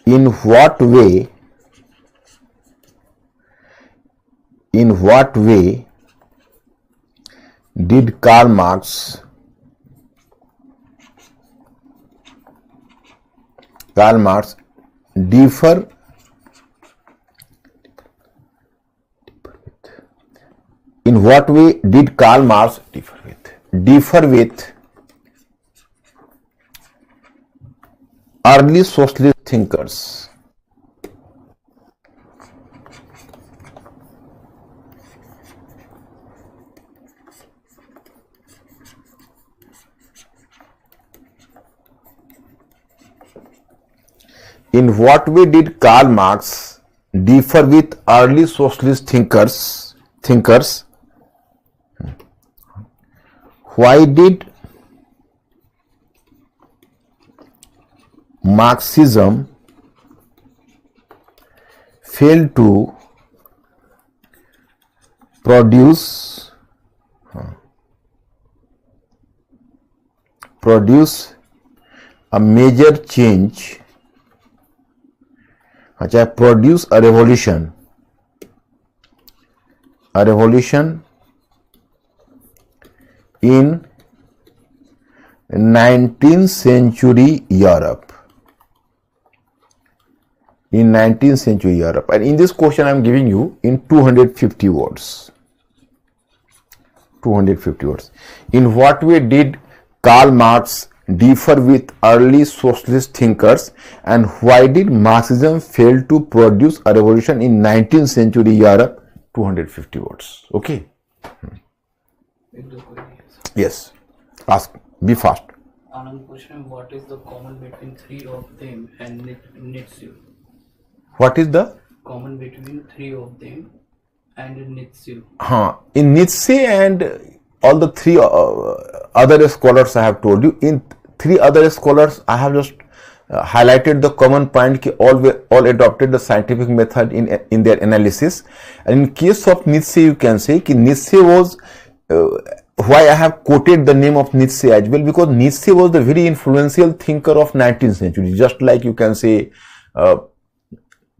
In what way did Karl Marx differ in what way did Karl Marx differ with early socialist thinkers? In what way did Karl Marx differ with early socialist thinkers? Why did Marxism fail to produce a major change, produce a revolution in 19th century Europe. And in this question I am giving you in 250 words. In what way did Karl Marx differ with early socialist thinkers, and why did Marxism fail to produce a revolution in 19th century Europe? 250 words. Okay. Yes. Ask. Be fast. Another question: what is the common between three of them and Nietzsche? What is the Common between three of them and Nietzsche? In Nietzsche and all the three other scholars I have told you. In three other scholars I have just highlighted the common point कि all adopted the scientific method in their analysis. And in case of Nietzsche, you can say कि Nietzsche was why I have quoted the name of Nietzsche as well, because Nietzsche was the very influential thinker of 19th century. Just like you can say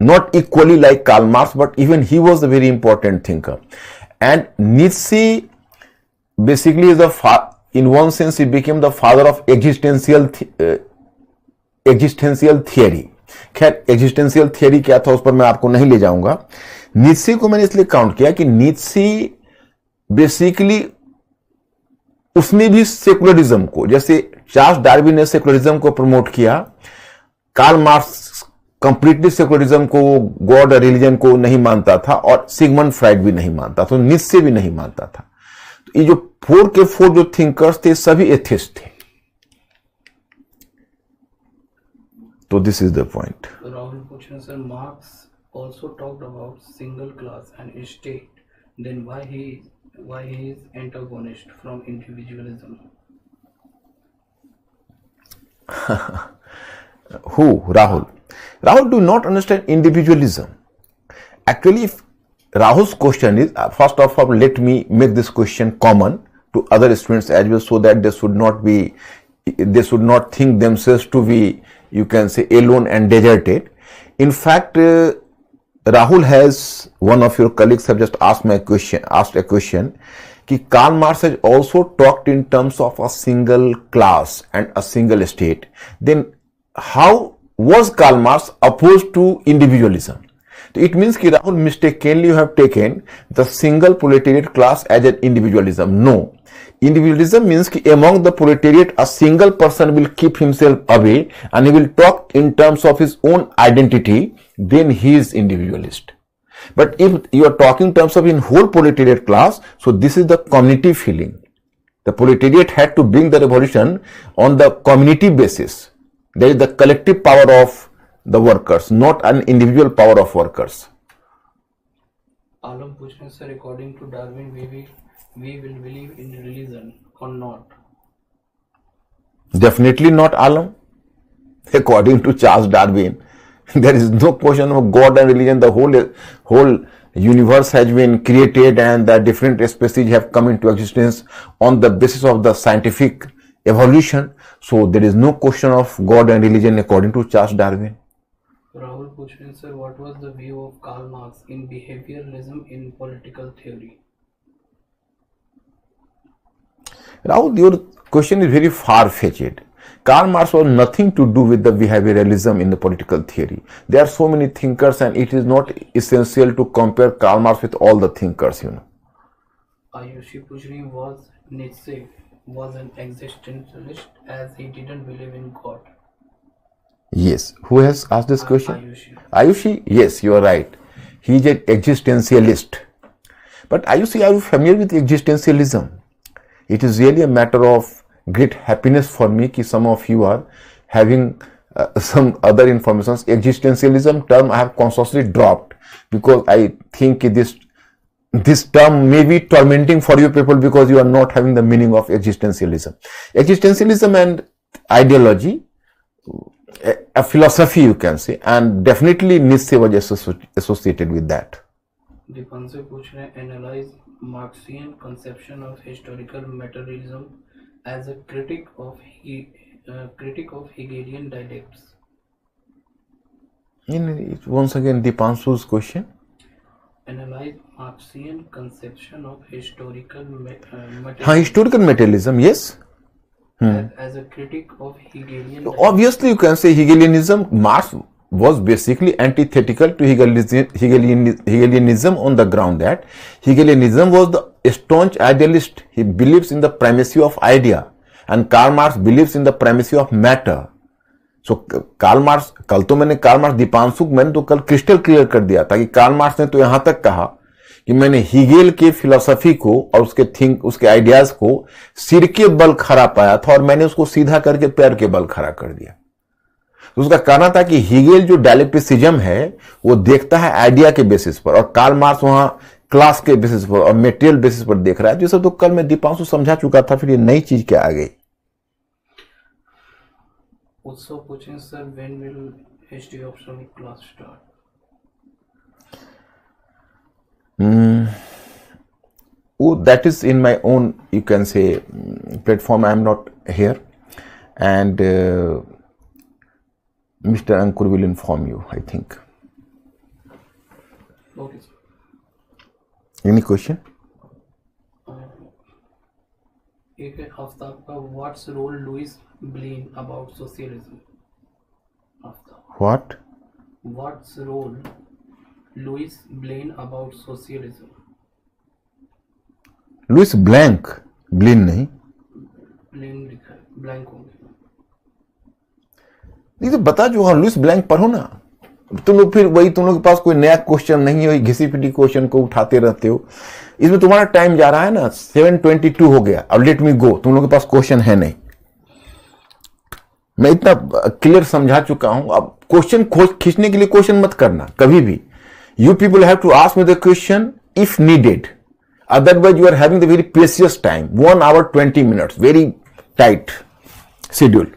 not equally like Karl Marx, but even he was a very important thinker. And Nietzsche basically is in one sense he became the father of existential theory. खैर existential theory क्या था उस पर मैं आपको नहीं ले जाऊंगा. नीत्शे को मैंने इसलिए काउंट किया कि नीत्शे बेसिकली उसने भी सेकुलरिज्म को, जैसे चार्ल्स डार्विन ने सेकुलरिज्म को प्रमोट किया, कार्ल मार्क्स कंप्लीटली सेकुलरिज्म को, गॉड और रिलीजन को नहीं मानता था, और सिगमंड फ्राइड भी नहीं मानता था, नीत्शे भी नहीं मानता था. तो ये जो फोर जो थिंकर्स थे सभी एथिस्ट थे. तो this is the point. Rahul पूछ रहे sir, marks also talked about single class and state, then why he is antagonist from individualism? Who? Rahul. Rahul do not understand individualism. Actually, if Rahul's question is, first of all, let me make this question common to other students as well, so that they should not think themselves to be, you can say, alone and deserted. In fact, Rahul has, one of your colleagues have just asked a question कि Karl Marx has also talked in terms of a single class and a single state. Then how was Karl Marx opposed to individualism? So it means कि Rahul mistakenly you have taken the single proletariat class as an individualism. No. Individualism means कि among the proletariat a single person will keep himself away and he will talk in terms of his own identity, then he is individualist. But if you are talking in terms of in whole proletariat class, so this is the community feeling. The proletariat had to bring the revolution on the community basis. There is the collective power of the workers, not an individual power of workers. Alam पूछ रहे हैं sir, according to Darwin, we will believe in religion or not? Definitely not, Alam. According to Charles Darwin, there is no question of God and religion. The whole universe has been created and the different species have come into existence on the basis of the scientific evolution. So there is no question of God and religion according to Charles Darwin. Rahul पूछ रहे हैं sir, what was the view of Karl Marx in behavioralism in political theory? Rahul, your question is very far-fetched. Karl Marx was nothing to do with the behavioralism in the political theory. There are so many thinkers and it is not essential to compare Karl Marx with all the thinkers, you know. Ayushi पूछ रही, was Nietzsche was an existentialist as he didn't believe in God? Yes. Who has asked this question? Ayushi. Ayushi? Yes, you are right. He is an existentialist. But Ayushi, are you familiar with existentialism? It is really a matter of great happiness for me that some of you are having some other information. Existentialism term I have consciously dropped because I think this term may be tormenting for you people because you are not having the meaning of existentialism. Existentialism and ideology, a philosophy you can say, and definitely Nietzsche was associated with that. Dipanshu पूछ रहे हैं, analyze Marxian conception of historical materialism as a critic of Hegelian dialectics. Once again, Dipanshu's question. Analyze Marxian conception of historical materialism. Historical materialism, yes. As a critic of Hegelian. Obviously, you can say Hegelianism. Marx was basically antithetical to Hegelianism on the ground that Hegelianism was the staunch idealist. He believes in the primacy of idea, and Karl Marx believes in the primacy of matter. So Karl Marx, कल तो मैंने Karl Marx Deepanshu मैंने तो कल crystal clear कर दिया था कि Karl Marx ने तो यहां तक कहा कि मैंने हीगेल के फिलॉसफी को और उसके आइडियाज को सिर के बल खड़ा पाया था और मैंने उसको सीधा करके पैर के बल खड़ा कर दिया. तो उसका कहना था कि हीगेल जो डायलेक्टिसिज्म है वो देखता है आइडिया के बेसिस पर और कार्ल मार्क्स वहां क्लास के बेसिस पर और मेटेरियल बेसिस पर देख रहा है. तो ये सब तो कल मैं दीपांशु समझा चुका था, फिर ये नई चीज क्या आ गई. उत्सव पूछें sir, when will history of shramik class start? That is in my own, you can say, platform. I am not here, and Mr. Ankur will inform you, I think. Okay, sir. Any question? एक है आफ्ताब का, what's role Louis Blanc about socialism? Aftab, What? What's role Louis Blanc about socialism? Louis Blanc, Blin नहीं, Blanc लिखा है, blank हो गया। ये तो बता जो, हाँ लुइस ब्लैंक पढ़ो ना। तुम लोग फिर वही, तुम लोग के पास कोई नया क्वेश्चन नहीं है, वही घिसी पिटी क्वेश्चन को उठाते रहते हो। इसमें तुम्हारा टाइम जा रहा है ना, 7:22 हो गया। अब लेट मी गो, तुम लोग के पास क्वेश्चन है नहीं। मैं इतना क्लियर समझा चुका हूं। अब क्वेश्चन खींचने के लिए क्वेश्चन मत करना कभी भी। You people have to ask me the question if needed, otherwise you are having the very precious time, 1 hour 20 minutes, very tight schedule.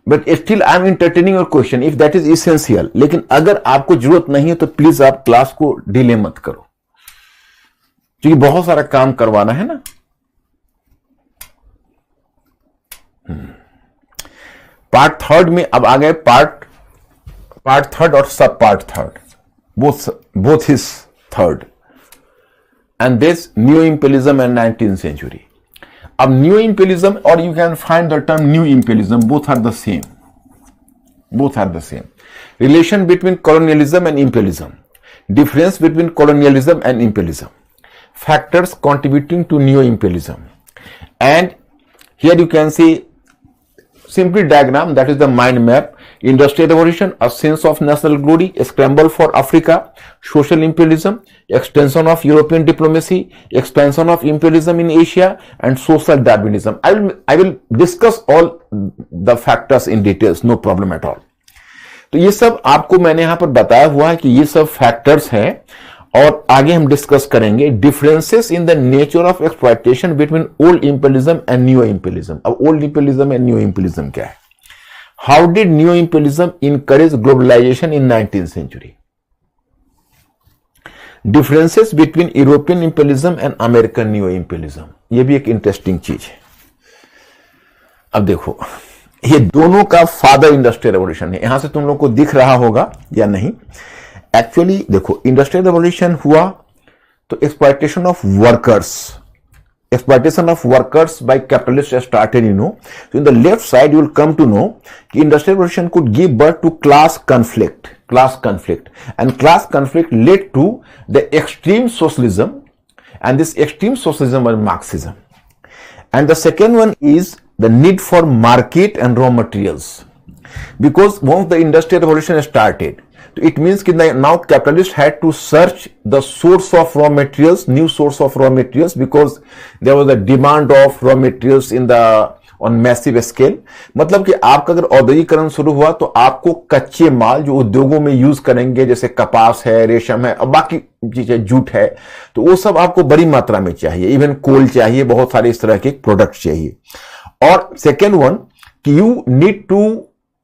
But still I am entertaining your question if that is essential. लेकिन अगर आपको जरूरत नहीं है तो please आप class को delay मत करो, क्योंकि बहुत सारा काम करवाना है ना। पार्ट थर्ड में अब आ गए, पार्ट थर्ड और sub part third, both is third, and this new imperialism and 19th century। अब न्यू इंपेलिज्म और you can find the term new imperialism, both are the same, both are the same. Relation between colonialism and imperialism, difference between colonialism and imperialism, factors contributing to neo-imperialism, and here you can see simply diagram, that is the mind map. Industrial revolution, a sense of national glory, a scramble for Africa, social imperialism, extension of European diplomacy, expansion of imperialism in Asia, and social Darwinism. I will discuss all the factors in details, no problem at all. तो ये सब आपको मैंने यहां पर बताया हुआ है कि ये सब फैक्टर्स हैं, और आगे हम डिस्कस करेंगे differences in the nature of exploitation between old imperialism and new imperialism. अब old imperialism and new imperialism क्या है? How did new imperialism encourage globalisation in 19th century? Differences between European imperialism and American new imperialism, ये भी एक interesting चीज है। अब देखो, ये दोनों का फादर इंडस्ट्रियल रेवोल्यूशन है। यहां से तुम लोग को दिख रहा होगा या नहीं? एक्चुअली देखो, इंडस्ट्रियल रेवोल्यूशन हुआ तो exploitation of workers by capitalist started, you know. So in the left side you will come to know कि industrial revolution could give birth to class conflict, and class conflict led to the extreme socialism, and this extreme socialism was Marxism. And the second one is the need for market and raw materials, because once the industrial revolution started, it means that now capitalists had to search the source of raw materials, new source of raw materials, because there was a demand of raw materials on massive scale. मतलब कि आपका अगर औद्योगिकरण शुरू हुआ तो आपको कच्चे माल जो उद्योगों में यूज करेंगे, जैसे कपास है, रेशम है और बाकी चीजें, जूट है, तो वो सब आपको बड़ी मात्रा में चाहिए। इवन कोल चाहिए, बहुत सारे इस तरह के प्रोडक्ट चाहिए। और सेकेंड वन कि you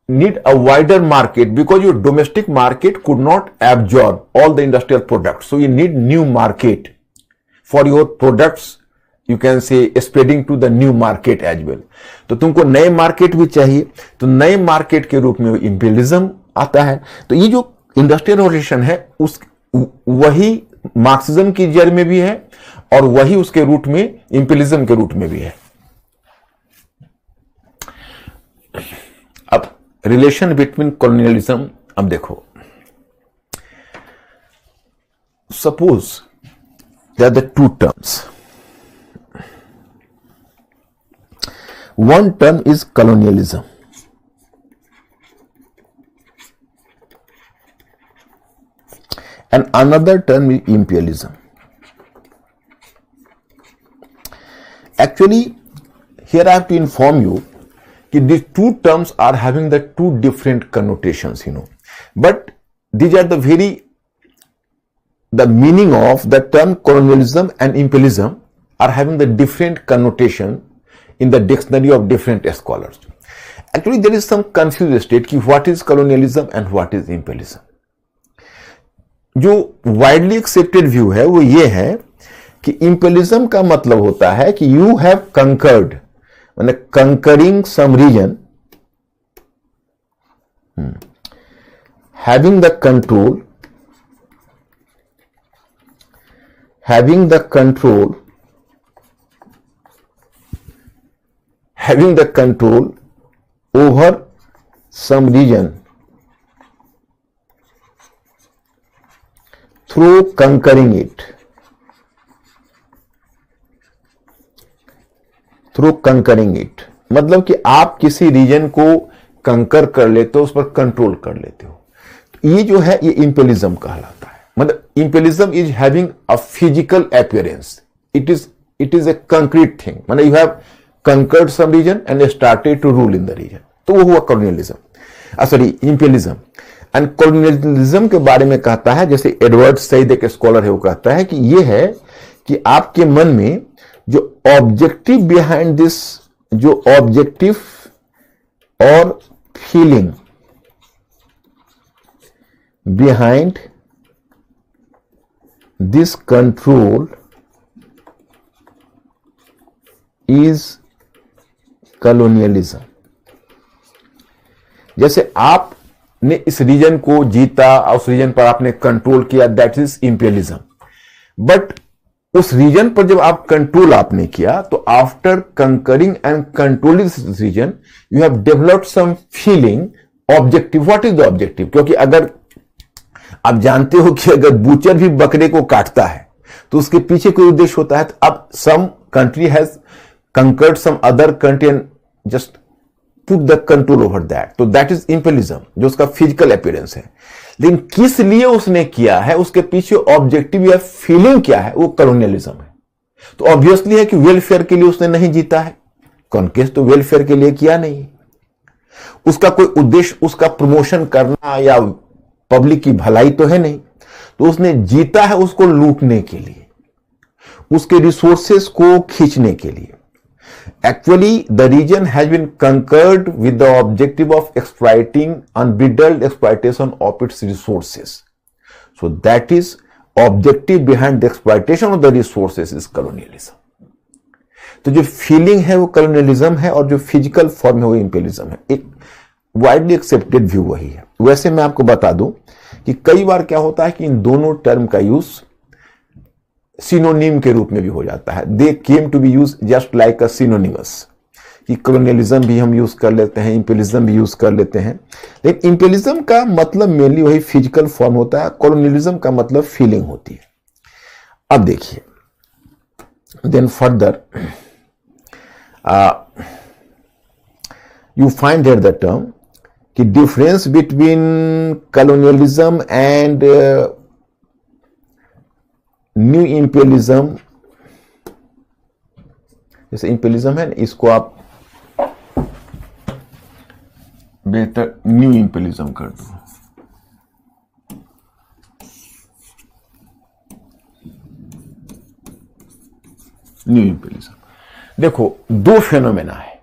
need a wider market, because your domestic market could not absorb all the industrial products, so you need new market for your products, you can say spreading to the new market as well. तो तुमको नए market भी चाहिए, तो नए market के रूप में इंपीरियलिज्म आता है। तो ये जो इंडस्ट्रियल रेवोल्यूशन है वही मार्क्सिज्म की जड़ में भी है और वही उसके रूट में इंपीरियलिज्म के रूट में भी है। अब रिलेशन बिटवीन कॉलोनियलिज्म, अब देखो, suppose there are the two terms, one term is colonialism and another term is imperialism. Actually, here I have to inform you that these two terms are having the two different connotations, you know, but these are the meaning of the term colonialism and imperialism are having the different connotation in the dictionary of different scholars. Actually, there is some confused state कि what is colonialism and what is imperialism. जो widely accepted view है वो ये है कि imperialism का मतलब होता है कि you have conquered, माने conquering some region, having the control having the control over some region through conquering it, मतलब कि आप किसी रीजन को कंकर कर लेते हो, उस पर कंट्रोल कर लेते हो। ये जो है ये इंपेलिज्म कहलाता है। मतलब imperialism is having a physical appearance, it is a concrete thing. मतलब you have conquered some region and started to rule in the region, तो वो हुआ colonialism, सॉरी इंपेलिज्म। एंड colonialism के बारे में कहता है, जैसे एडवर्ड सईद एक स्कॉलर है, वो कहता है कि ये है कि आपके मन में जो ऑब्जेक्टिव बिहाइंड दिस, जो ऑब्जेक्टिव और feeling behind this control is colonialism. जैसे आपने इस रीजन को जीता और उस रीजन पर आपने कंट्रोल किया, दैट इज इंपेलिज्म। बट उस रीजन पर जब आप कंट्रोल आपने किया, तो after conquering and controlling this region you have developed some feeling objective. What is the objective? क्योंकि अगर आप जानते हो कि अगर बूचर भी बकरे को काटता है तो उसके पीछे कोई उद्देश्य होता है। तो अब some country has conquered some other country and just put the control over that, तो that is imperialism, जो उसका फिजिकल अपीयरेंस है। लेकिन किस लिए उसने किया है, उसके पीछे ऑब्जेक्टिव या फीलिंग क्या है, वो कॉलोनियलिज्म है। तो ऑब्वियसली है कि वेलफेयर के लिए उसने नहीं जीता है, कॉन्क्वेस्ट तो वेलफेयर के लिए किया नहीं, उसका कोई उद्देश्य उसका प्रमोशन करना या पब्लिक की भलाई तो है नहीं। तो उसने जीता है उसको लूटने के लिए, उसके रिसोर्सेस को खींचने के लिए। Actually, the region has been conquered with the objective of exploiting unbridled exploitation of its resources. So that is objective behind the exploitation of the resources is colonialism. तो जो फीलिंग है वो colonialism है और जो फिजिकल फॉर्म है वो imperialism है। एक वाइडली एक्सेप्टेड व्यू वही है। वैसे मैं आपको बता दूं कि कई बार क्या होता है कि इन दोनों टर्म का यूज सिनोनिम के रूप में भी हो जाता है। They came to be use just like a synonymous, कि कॉलोनियलिज्म भी हम यूज कर लेते हैं, इंपेलिज्म भी यूज कर लेते हैं। लेकिन इंपेलिज्म का मतलब मेनली वही फिजिकल फॉर्म होता है, कॉलोनियलिज्म का मतलब फीलिंग होती है। अब देखिए, then further you find there the term कि difference between colonialism and new imperialism. जैसे इंपेलिज्म है ना, इसको आप बेहतर न्यू इंपेलिज्म कर दो। न्यू इंपेलिज्म देखो, दो फेनोमेना है।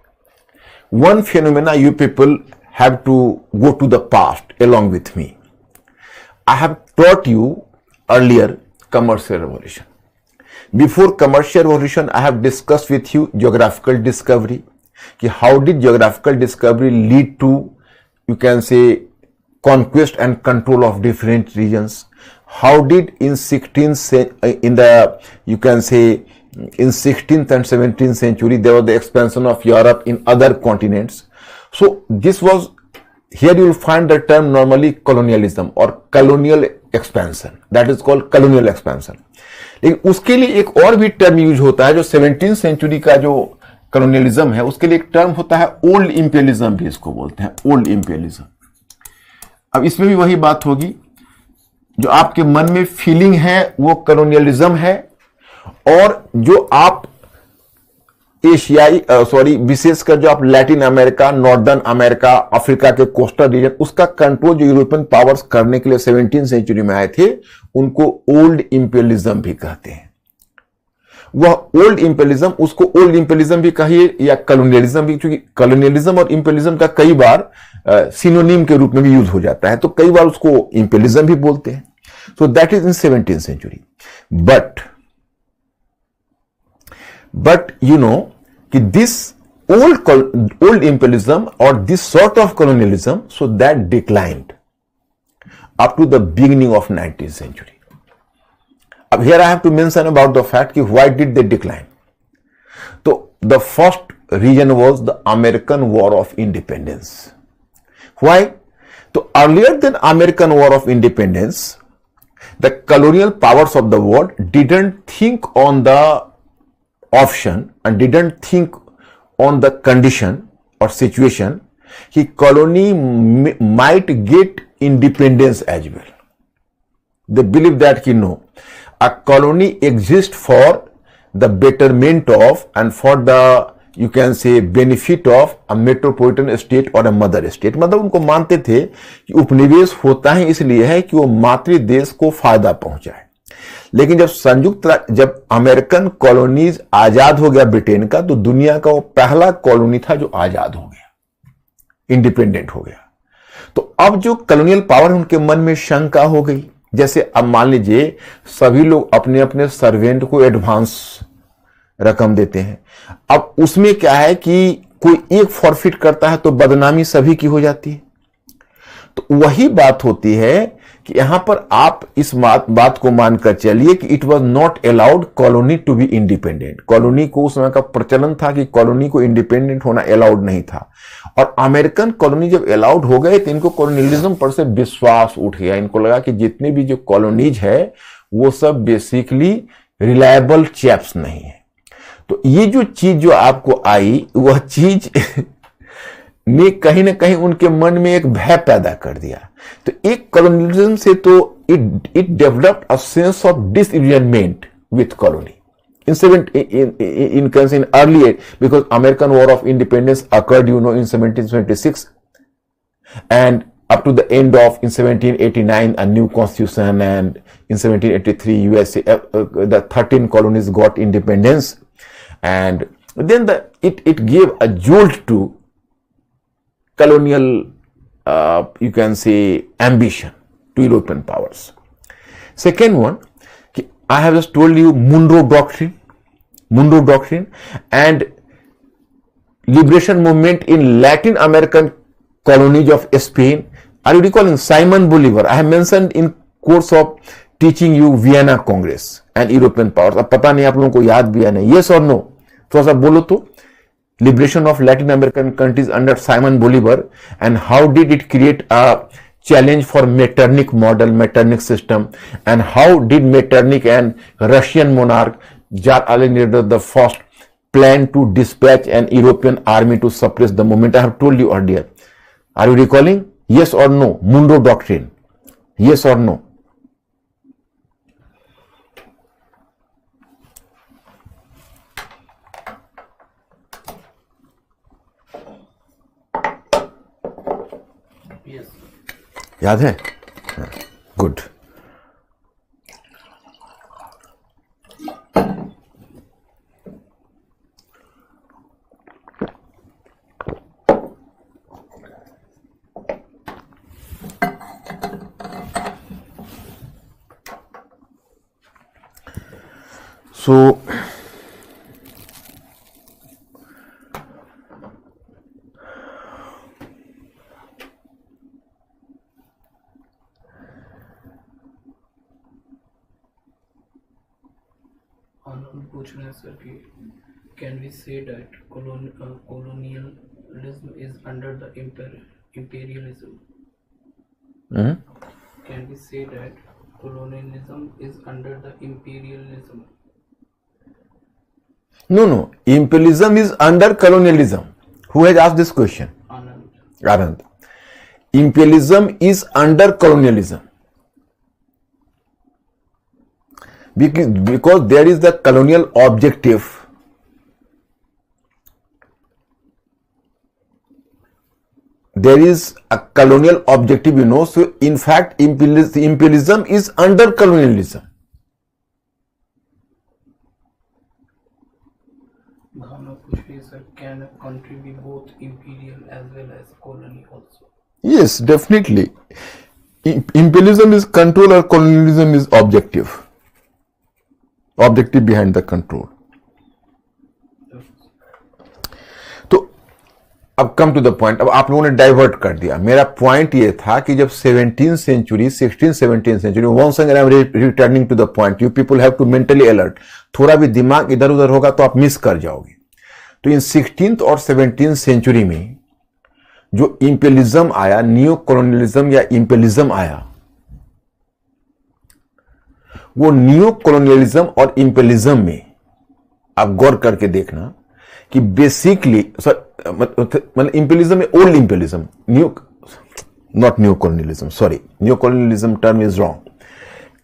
One phenomena you people have to go to the past along with me. I have taught you earlier commercial revolution. Before commercial revolution, I have discussed with you geographical discovery. कि how did geographical discovery lead to, you can say, conquest and control of different regions? How did in 16th and 17th century there was the expansion of Europe in other continents? So this was, here you will find the term normally colonialism or colonial expansion, that is called colonial expansion. लेकिन उसके लिए एक और भी term use होता है, जो 17th century का जो कॉलोनियलिज्म है उसके लिए एक टर्म होता है ओल्ड इंपेरियलिज्म भी इसको बोलते हैं, ओल्ड इंपेरियलिज्म। अब इसमें भी वही बात होगी, जो आपके मन में फीलिंग है वो कॉलोनियलिज्म है, और जो आप विशेषकर जो आप Latin America, northern America, Africa के कोस्टल रीजन, उसका कंट्रोल जो यूरोपियन पावर्स करने के लिए 17th सेंचुरी में आए थे, उनको ओल्ड इंपेरियलिज्म भी कहते हैं। वह ओल्ड इंपेरियलिज्म, उसको ओल्ड इंपेरियलिज्म भी कहिए या कॉलोनियलिज्म भी, क्योंकि कॉलोनियलिज्म और इंपेरियलिज्म का कई बार सिनोनिम के रूप में भी यूज हो जाता है, तो कई बार उसको इंपेरियलिज्म भी बोलते हैं। So that is in 17th century. But you know कि this old imperialism or this sort of colonialism, so that declined up to the beginning of 19th century. here I have to mention about the fact कि why did they decline? So the first reason was the American War of Independence. Why? So earlier than American War of Independence, the colonial powers of the world didn't think on the option and didn't think on the condition or situation कि colony might get independence as well. They believe that no, a colony exists for the betterment of and for the you can say benefit of a metropolitan state or a mother state. मतलब उनको मानते थे कि उपनिवेश होता ही इसलिए है कि वो मातृ देश को फायदा पहुंचाए। लेकिन जब अमेरिकन कॉलोनीज आजाद हो गया ब्रिटेन का, तो दुनिया का वो पहला कॉलोनी था जो आजाद हो गया, इंडिपेंडेंट हो गया। तो अब जो कॉलोनियल पावर उनके मन में शंका हो गई। जैसे अब मान लीजिए सभी लोग अपने अपने सर्वेंट को एडवांस रकम देते हैं। अब उसमें क्या है कि कोई एक फॉरफिट करता है तो बदनामी सभी की हो जाती है। तो वही बात होती है कि यहां पर आप इस बात को मानकर चलिए कि it was not allowed colony to be independent. Colony को उस समय का प्रचलन था कि कॉलोनी को इंडिपेंडेंट होना अलाउड नहीं था। और अमेरिकन कॉलोनी जब अलाउड हो गए तो इनको कॉलोनियलिज्म पर से विश्वास उठ गया। इनको लगा कि जितने भी जो कॉलोनीज है वो सब बेसिकली रिलायबल चैप्स नहीं है। तो ये जो चीज जो आपको आई, वह चीज ने कहीं ना कहीं उनके मन में एक भय पैदा कर दिया। तो एक कॉलोनियलिज्म से तो it developed a sense of disillusionment with colony in early, because American War of Independence occurred, in 1776, and up to the end of in 1789 a new constitution, and in 1783 USA the 13 colonies got independence, and then it gave a jolt to colonial you can say ambition to European powers. Second one, I have just told you Monroe Doctrine and liberation movement in Latin American colonies of Spain. Are you recalling Simon Bolivar? I have mentioned in course of teaching you Vienna Congress and European powers. अब पता नहीं आप लोगों को याद भी है नहीं, yes or no? थोड़ा सा बोलो तो। Liberation of Latin American countries under Simon Bolivar, and how did it create a challenge for Metternich model, Metternich system, and how did Metternich and Russian monarch Tsar Alexander the First plan to dispatch an European army to suppress the movement? I have told you earlier. Are you recalling? Yes or no? Monroe Doctrine. Yes or no? Yes. याद है? Good. So पूछ रहे हैं sir कि can we say that colonialism is under the imperialism? Can we say that colonialism is under the imperialism? No. Imperialism is under colonialism. Who has asked this question? Anand. Imperialism is under colonialism. Because there is the colonial objective. There is a colonial objective, so in fact imperialism is under colonialism. Sir, can a country be both imperial as well as colony also? Yes, definitely. Imperialism is control or colonialism is objective. Objective behind the control. तो अब come to the point, अब आप लोगों ने divert कर दिया। मेरा point ये था कि जब 17th century 16th-17th century, once again I am returning to the point, you people have to mentally alert, थोड़ा भी दिमाग इधर उधर होगा तो आप मिस कर जाओगे। तो इन 16th और 17th सेंचुरी में जो इंपेलिज्म आया, न्यू कॉलोनियलिज्म या इंपेलिज्म आया, वो न्यू कॉलोनियलिज्म और इंपेलिज्म में आप गौर करके देखना कि बेसिकली मतलब इंपेलिज्म में old imperialism, not new colonialism, sorry, new colonialism term is wrong,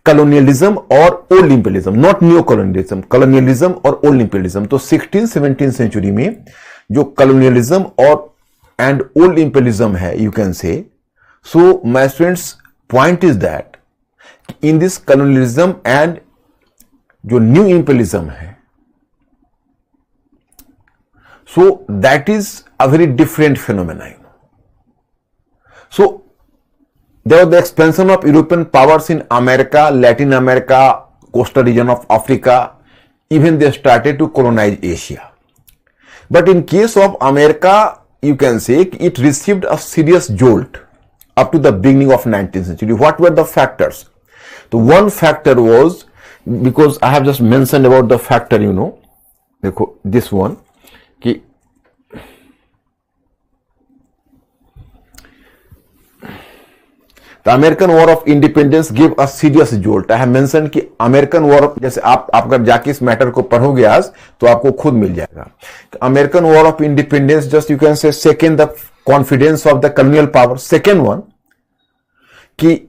colonialism और old imperialism, not new colonialism, colonialism और ओल्ड इंपेलिज्म। तो 16th-17th सेंचुरी में जो कॉलोनियलिज्म और एंड ओल्ड इंपेलिज्म है, यू कैन से, so my students point is that in this colonialism and जो new इंपेलिज्म है, so that is a very different phenomenon. So there was the expansion of European powers in America, Latin America, coastal region of Africa, even they started to colonize Asia. But in case of America, you can say it received a serious jolt up to the beginning of 19th century. What were the factors? The one factor was, because I have just mentioned about the factor, you know, this one, कि The American War of Independence gave a serious jolt. I have mentioned कि American war, जैसे आप अगर जाके इस matter को पढ़ोगे आज तो आपको खुद मिल जाएगा। American war of independence just you can से second the confidence of the colonial power, second one कि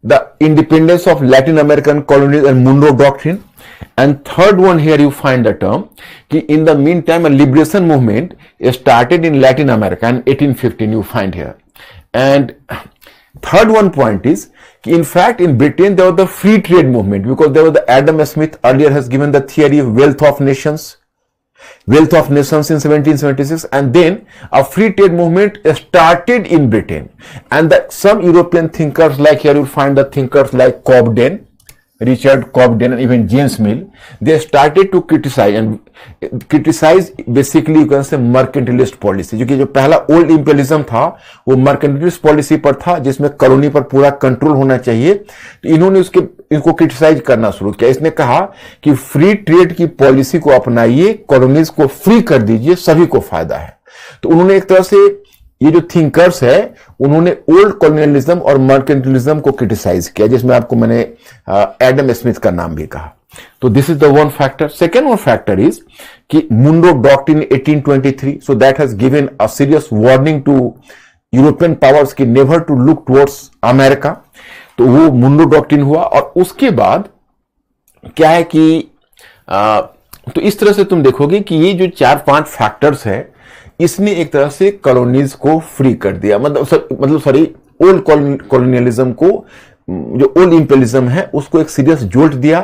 the independence of Latin American colonies and Monroe Doctrine, and third one here you find the term कि in the meantime a liberation movement started in Latin America in 1815, you find here, and third one point is कि in fact in Britain there was the free trade movement, because there was the Adam Smith earlier has given the theory of wealth of nations in 1776, and then a free trade movement started in Britain, and that some European thinkers, like here you find the thinkers like Cobden, Richard Cobden, and even James Mill, they started to criticize basically you can say mercantilist policy, जो पहला old इंपेलिज्म था वो mercantilist policy पर था जिसमें colony पर पूरा control होना चाहिए। तो इन्होंने इनको क्रिटिसाइज करना शुरू किया। इसने कहा कि फ्री ट्रेड की पॉलिसी को अपनाइए, कॉलोनीज को फ्री कर दीजिए, सभी को फायदा है। तो उन्होंने एक तरह से ये जो थिंकर्स है उन्होंने ओल्ड कॉलोनियलिज्म और मर्केंटिलिज्म को क्रिटिसाइज किया, जिसमें आपको मैंने एडम स्मिथ का नाम भी कहा। तो this is the one factor. Second one factor is कि Monroe doctrine 1823, so that has given a serious warning to European powers की never to look towards America. तो वो मुंडो डॉक्ट्रिन हुआ, और उसके बाद क्या है कि तो इस तरह से तुम देखोगे कि ये जो 4-5 फैक्टर्स है इसने एक तरह से कॉलोनीज को फ्री कर दिया, मतलब सॉरी ओल्ड कॉलोनियलिज्म को, जो ओल्ड इंपेलिज्म है उसको एक सीरियस जोल्ट दिया।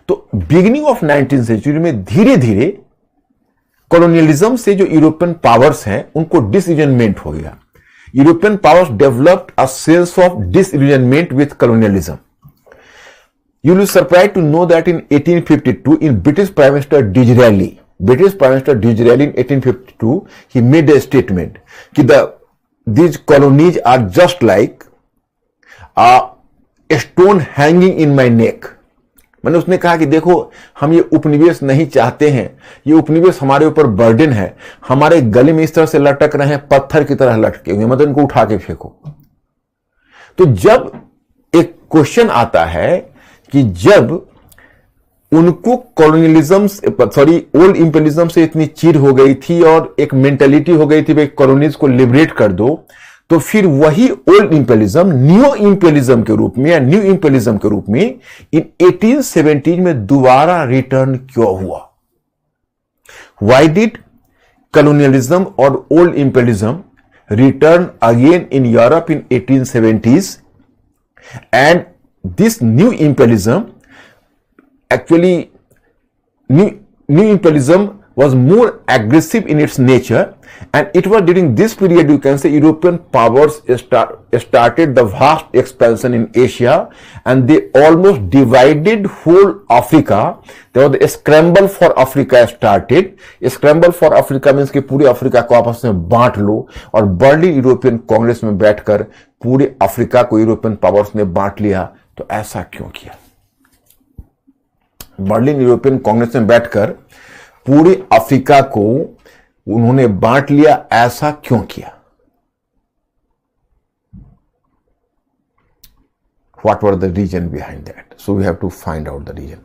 तो बिगिनिंग ऑफ 19th सेंचुरी में धीरे धीरे कॉलोनियलिज्म से जो यूरोपियन पावर्स हैं उनको डिसइल्यूजनमेंट हो गया। European powers developed a sense of disillusionment with colonialism. You will be surprised to know that in 1852, in British Prime Minister Disraeli in 1852, he made a statement कि these colonies are just like a stone hanging in my neck। मैंने उसने कहा कि देखो हम ये उपनिवेश नहीं चाहते हैं, ये उपनिवेश हमारे ऊपर बर्डन है, हमारे गले में इस तरह से लटक रहे हैं, पत्थर की तरह लटके हुए, मतलब इनको उठा के फेंको। तो जब एक क्वेश्चन आता है कि जब उनको कॉलोनियलिज्म ओल्ड इंपेलिज्म से इतनी चिढ़ हो गई थी और एक मेंटालिटी हो गई थी भाई कॉलोनीज को लिबरेट कर दो, तो फिर वही ओल्ड इंपेलिज्म न्यू इंपेलिज्म के रूप में या न्यू इंपेलिज्म के रूप में इन 1870 में दोबारा रिटर्न क्यों हुआ? व्हाई डिड कॉलोनियलिज्म और old imperialism return again in Europe in 1870s, and this new imperialism, actually new imperialism was more aggressive in its nature, and it was during this period, you can say, European powers started the vast expansion in Asia, and they almost divided whole Africa. There was a scramble for Africa started. A scramble for Africa means कि पूरे Africa को आपस में बांट लो, और Berlin European Congress में बैठकर पूरे अफ्रीका को यूरोपियन पावर्स ने बांट लिया। तो ऐसा क्यों किया? बर्लिन यूरोपियन कांग्रेस में बैठकर पूरे अफ्रीका को उन्होंने बांट लिया, ऐसा क्यों किया? What were the reason behind that? So we have to find out the reason.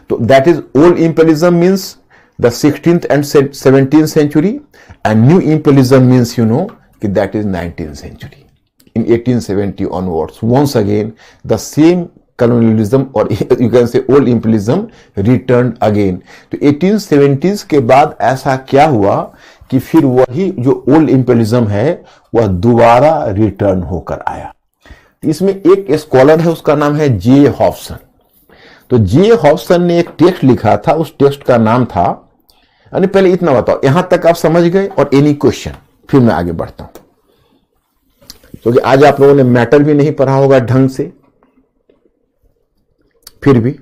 So that is, old imperialism means the 16th and 17th century, and new imperialism means, that is 19th century. In 1870 onwards, once again the same colonialism, or you can say old imperialism, returned again. तो 1870s के बाद ऐसा क्या हुआ कि फिर वही जो ओल्ड इंपेरियलिज्म है वह दोबारा रिटर्न होकर आया। इसमें एक स्कॉलर है, उसका नाम है जे हॉब्सन। तो जे हॉब्सन ने एक टेक्स्ट लिखा था, उस टेक्स्ट का नाम था, यानी पहले इतना बताओ, यहां तक आप समझ गए, और एनी क्वेश्चन, फिर मैं आगे बढ़ता हूं, क्योंकि आज आप लोगों ने मैटर भी नहीं पढ़ा होगा ढंग से, फिर भी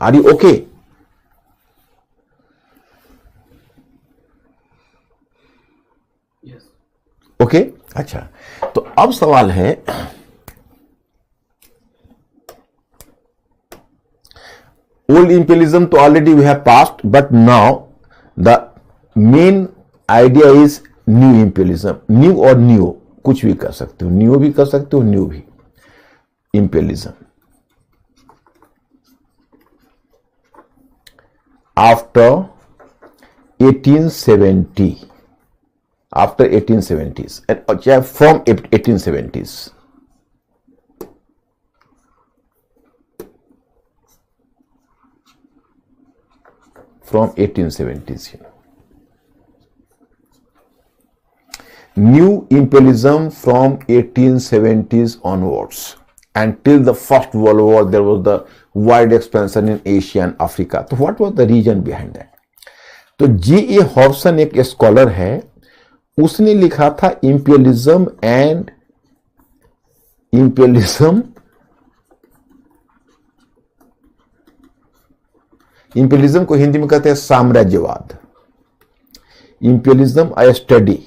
आर यू ओके? ओके, अच्छा। तो अब सवाल है, ओल्ड इंपेरियलिज्म तो already we have passed, but now the main idea is new imperialism. New और न्यू कुछ भी कर सकते हो, न्यू भी कर सकते हो, न्यू भी। Imperialism after 1870, after 1870s, and from 1870s, from 1870s, new imperialism from 1870s onwards, until the First World War, there was the wide expansion in Asia and Africa. So what was the reason behind that? तो J.A. Hobson एक scholar है, उसने लिखा था imperialism and imperialism, imperialism को हिंदी में कहते हैं साम्राज्यवाद। इंपेरियलिज्म आई स्टडी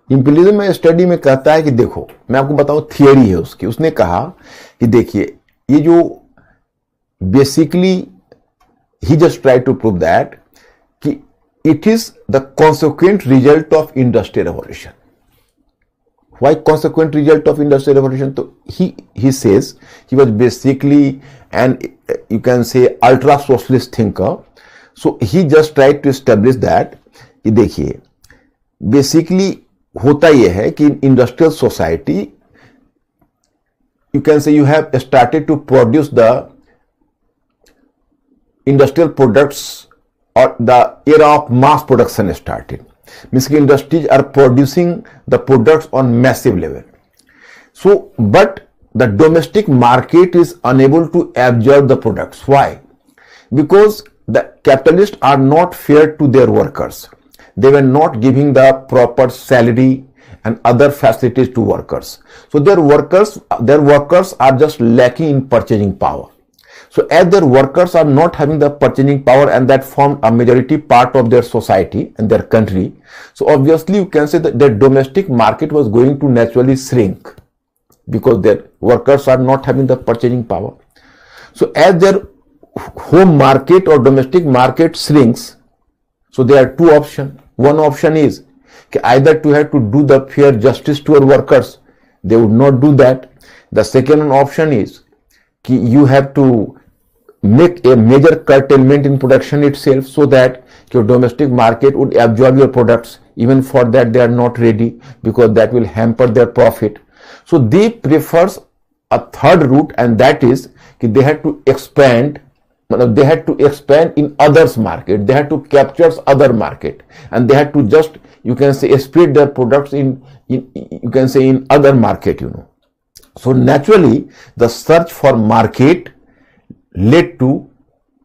इंपेरियलिज्म में स्टडी में कहता है कि देखो, मैं आपको बताऊं, थियरी है उसकी। उसने कहा कि देखिए, ये जो basically he just try to prove that कि it is the consequent result of industrial revolution. Why consequent result of industrial revolution? तो he says he was basically an, you can say, ultra socialist thinker. So he just try to establish that कि देखिए, basically होता यह है कि industrial society, you can say, you have started to produce the industrial products, और the era of mass production started. Means industries are producing the products on massive level. So, but the domestic market is unable to absorb the products. Why? Because the capitalists are not fair to their workers. They were not giving the proper salary and other facilities to workers. So their workers are just lacking in purchasing power. So as their workers are not having the purchasing power, and that formed a majority part of their society and their country, so obviously you can say that their domestic market was going to naturally shrink, because their workers are not having the purchasing power. So as their home market or domestic market shrinks, so there are two options. One option is either to have to do the fair justice to your workers. They would not do that. The second option is you have to make a major curtailment in production itself, so that your domestic market would absorb your products. Even for that they are not ready, because that will hamper their profit. So they prefers a third route, and that is they have to expand मतलब they had to expand in others market, they had to capture other market, and they had to just, you can say, spread their products in you can say in other market, you know. So naturally the search for market led to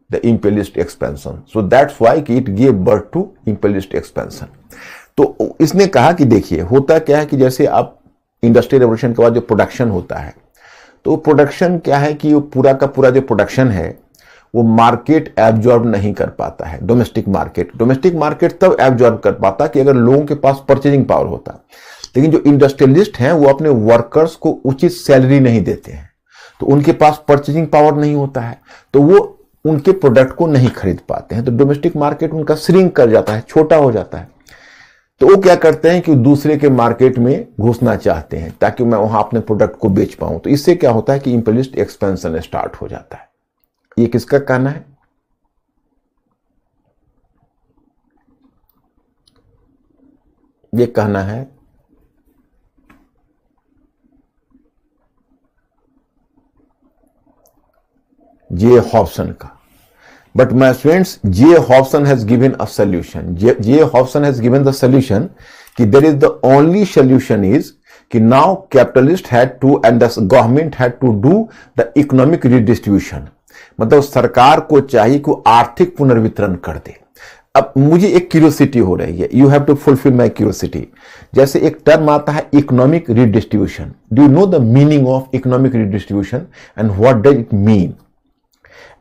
the imperialist expansion. So that's why it gave birth to imperialist expansion. तो इसने कहा कि देखिए होता क्या है कि जैसे आप इंडस्ट्रियल रेवोल्यूशन के बाद जो प्रोडक्शन होता है, तो प्रोडक्शन क्या है कि वो पूरा का पूरा जो प्रोडक्शन है वो मार्केट एब्जॉर्ब नहीं कर पाता है। डोमेस्टिक मार्केट तब एब्जॉर्ब कर पाता कि अगर लोगों के पास परचेजिंग पावर होता। लेकिन जो इंडस्ट्रियलिस्ट हैं वो अपने वर्कर्स को उचित सैलरी नहीं देते हैं, तो उनके पास परचेजिंग पावर नहीं होता है, तो वो उनके प्रोडक्ट को नहीं खरीद पाते हैं, तो डोमेस्टिक मार्केट उनका श्रिंक कर जाता है, छोटा हो जाता है। तो वो क्या करते हैं कि दूसरे के मार्केट में घुसना चाहते हैं ताकि मैं वहां अपने प्रोडक्ट को बेच पाऊं। तो इससे क्या होता है कि इंपीरियलिस्ट एक्सपेंशन स्टार्ट हो जाता है। ये किसका कहना है? ये कहना है जे हॉब्सन का। But my friends, J. Hobson has given a solution. J. Hobson has given the solution कि there is the only solution is कि now capitalist had to and the government had to do the economic redistribution. मतलब सरकार को चाहिए कि आर्थिक पुनर्वितरण कर दे। अब मुझे एक क्यूरियोसिटी हो रही है, you have to fulfil my curiosity. जैसे एक टर्म आता है economic redistribution. Do you know the meaning of economic redistribution and what does it mean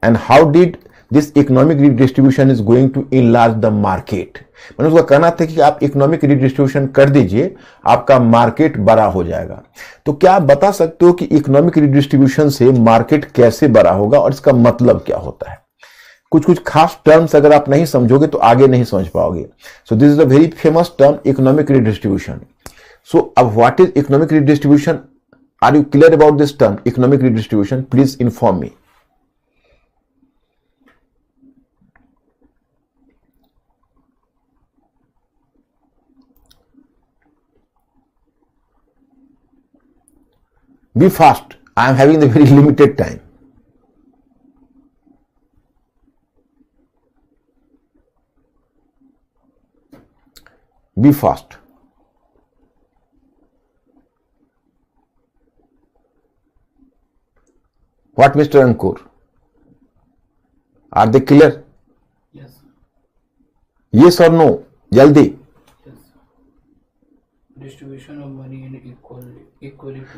and how did this economic redistribution is going to enlarge the market? मैंने उसका कहना था कि आप इकोनॉमिक रिडिस्ट्रीब्यूशन कर दीजिए, आपका मार्केट बड़ा हो जाएगा। तो क्या आप बता सकते हो कि इकोनॉमिक रिडिस्ट्रीब्यूशन से मार्केट कैसे बड़ा होगा और इसका मतलब क्या होता है? कुछ कुछ खास टर्म्स अगर आप नहीं समझोगे तो आगे नहीं समझ पाओगे। So this is a very famous term, economic redistribution. So अब what is economic redistribution? Are you clear about this term economic redistribution? Please inform me. Be fast. I am having the very limited time. Be fast. What, Mr. Ankur? Are they clear? Yes. Yes or no? Jaldi. Yes. Distribution of money in equally.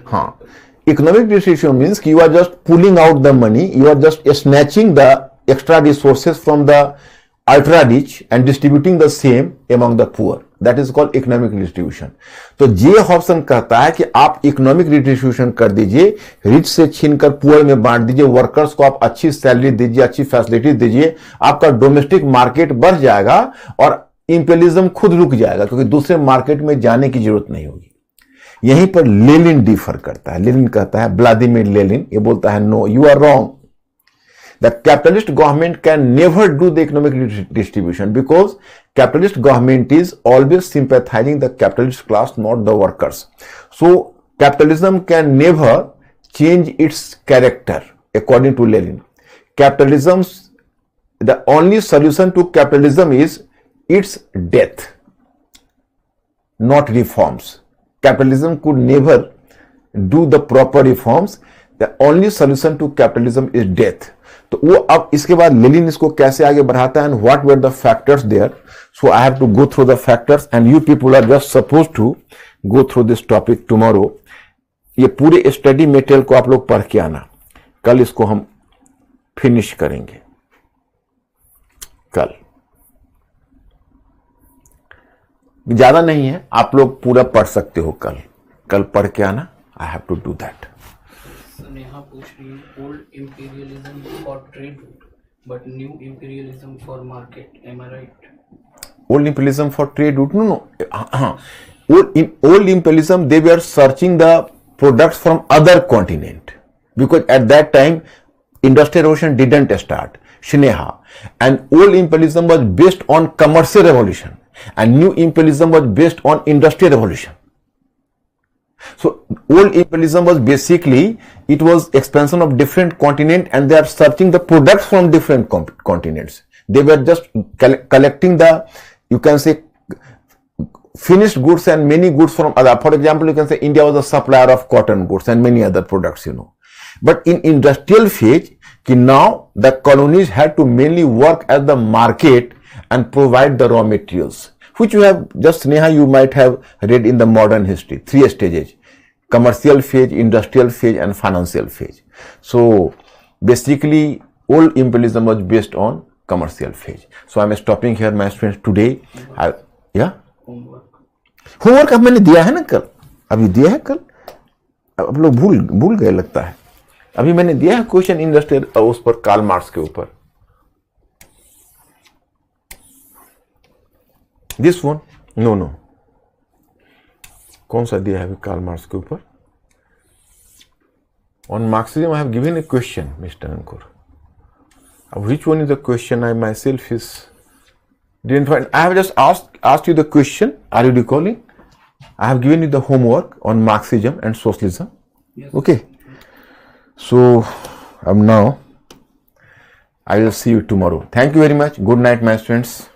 हाँ, economic distribution means you are just pulling out the money, you are just snatching the extra resources from the ultra rich and distributing the same among the poor. That is called economic distribution. तो जे Hobson कहता है कि आप economic redistribution कर दीजिए, rich से छीनकर poor में बांट दीजिए, वर्कर्स को आप अच्छी सैलरी दीजिए, अच्छी फैसिलिटी दीजिए, आपका डोमेस्टिक मार्केट बढ़ जाएगा और इंपीरियलिज्म खुद रुक जाएगा क्योंकि दूसरे मार्केट में जाने की जरूरत नहीं होगी। यहीं पर लेनिन डिफर करता है। लेनिन कहता है, व्लादिमीर लेनिन ये बोलता है, no you are wrong, the capitalist government can never do the economic distribution because capitalist government is always sympathising the capitalist class, not the workers. So capitalism can never change its character according to Lenin. Capitalism, the only solution to capitalism is its death, not reforms. Capitalism could never do the proper reforms. The only solution to capitalism is death. तो वो अब इसके बाद Lenin इसको कैसे आगे बढ़ाता है and what were the factors there. So I have to go through the factors and you people are just supposed to go through this topic tomorrow. ये पूरे स्टडी मटेरियल को आप लोग पढ़ के आना, कल इसको हम फिनिश करेंगे। कल ज्यादा नहीं है, आप लोग पूरा पढ़ सकते हो, कल पढ़ के आना। I have to do that. Neha पूछ रही है, old imperialism for trade route but new imperialism for market, am I right? Old imperialism for trade route, no हाँ, old imperialism they were searching the products from other continent because at that time industrial revolution didn't start, Sneha, and old imperialism was based on commercial revolution and new imperialism was based on industrial revolution. So old imperialism was basically, it was expansion of different continent, and they are searching the products from different continents. They were just collecting the, you can say, finished goods and many goods from other. For example, you can say India was a supplier of cotton goods and many other products, But in industrial phase, now the colonies had to mainly work as the market and provide the raw materials, which you have just, Neha, you might have read in the modern history, 3 stages: commercial phase, industrial phase, and financial phase. So basically, old imperialism was based on commercial phase. So I'm stopping here, my friends, today. Homework अब मैंने दिया है ना कल, अभी दिया है कल, अब लोग भूल गए लगता है। अभी मैंने दिया है क्वेश्चन इंडस्ट्रियल, उस पर कार्ल मार्क्स के ऊपर। दिस वन, नो, कौन सा दिया है अभी कार्ल मार्क्स के ऊपर? On marxism I have given a question, mister Ankur. अब which one is the question? I myself didn't find. I have just asked you the question. Are you recalling? I have given you the homework on Marxism and socialism. Yes. Okay. So now I will see you tomorrow. Thank you very much. Good night, my friends.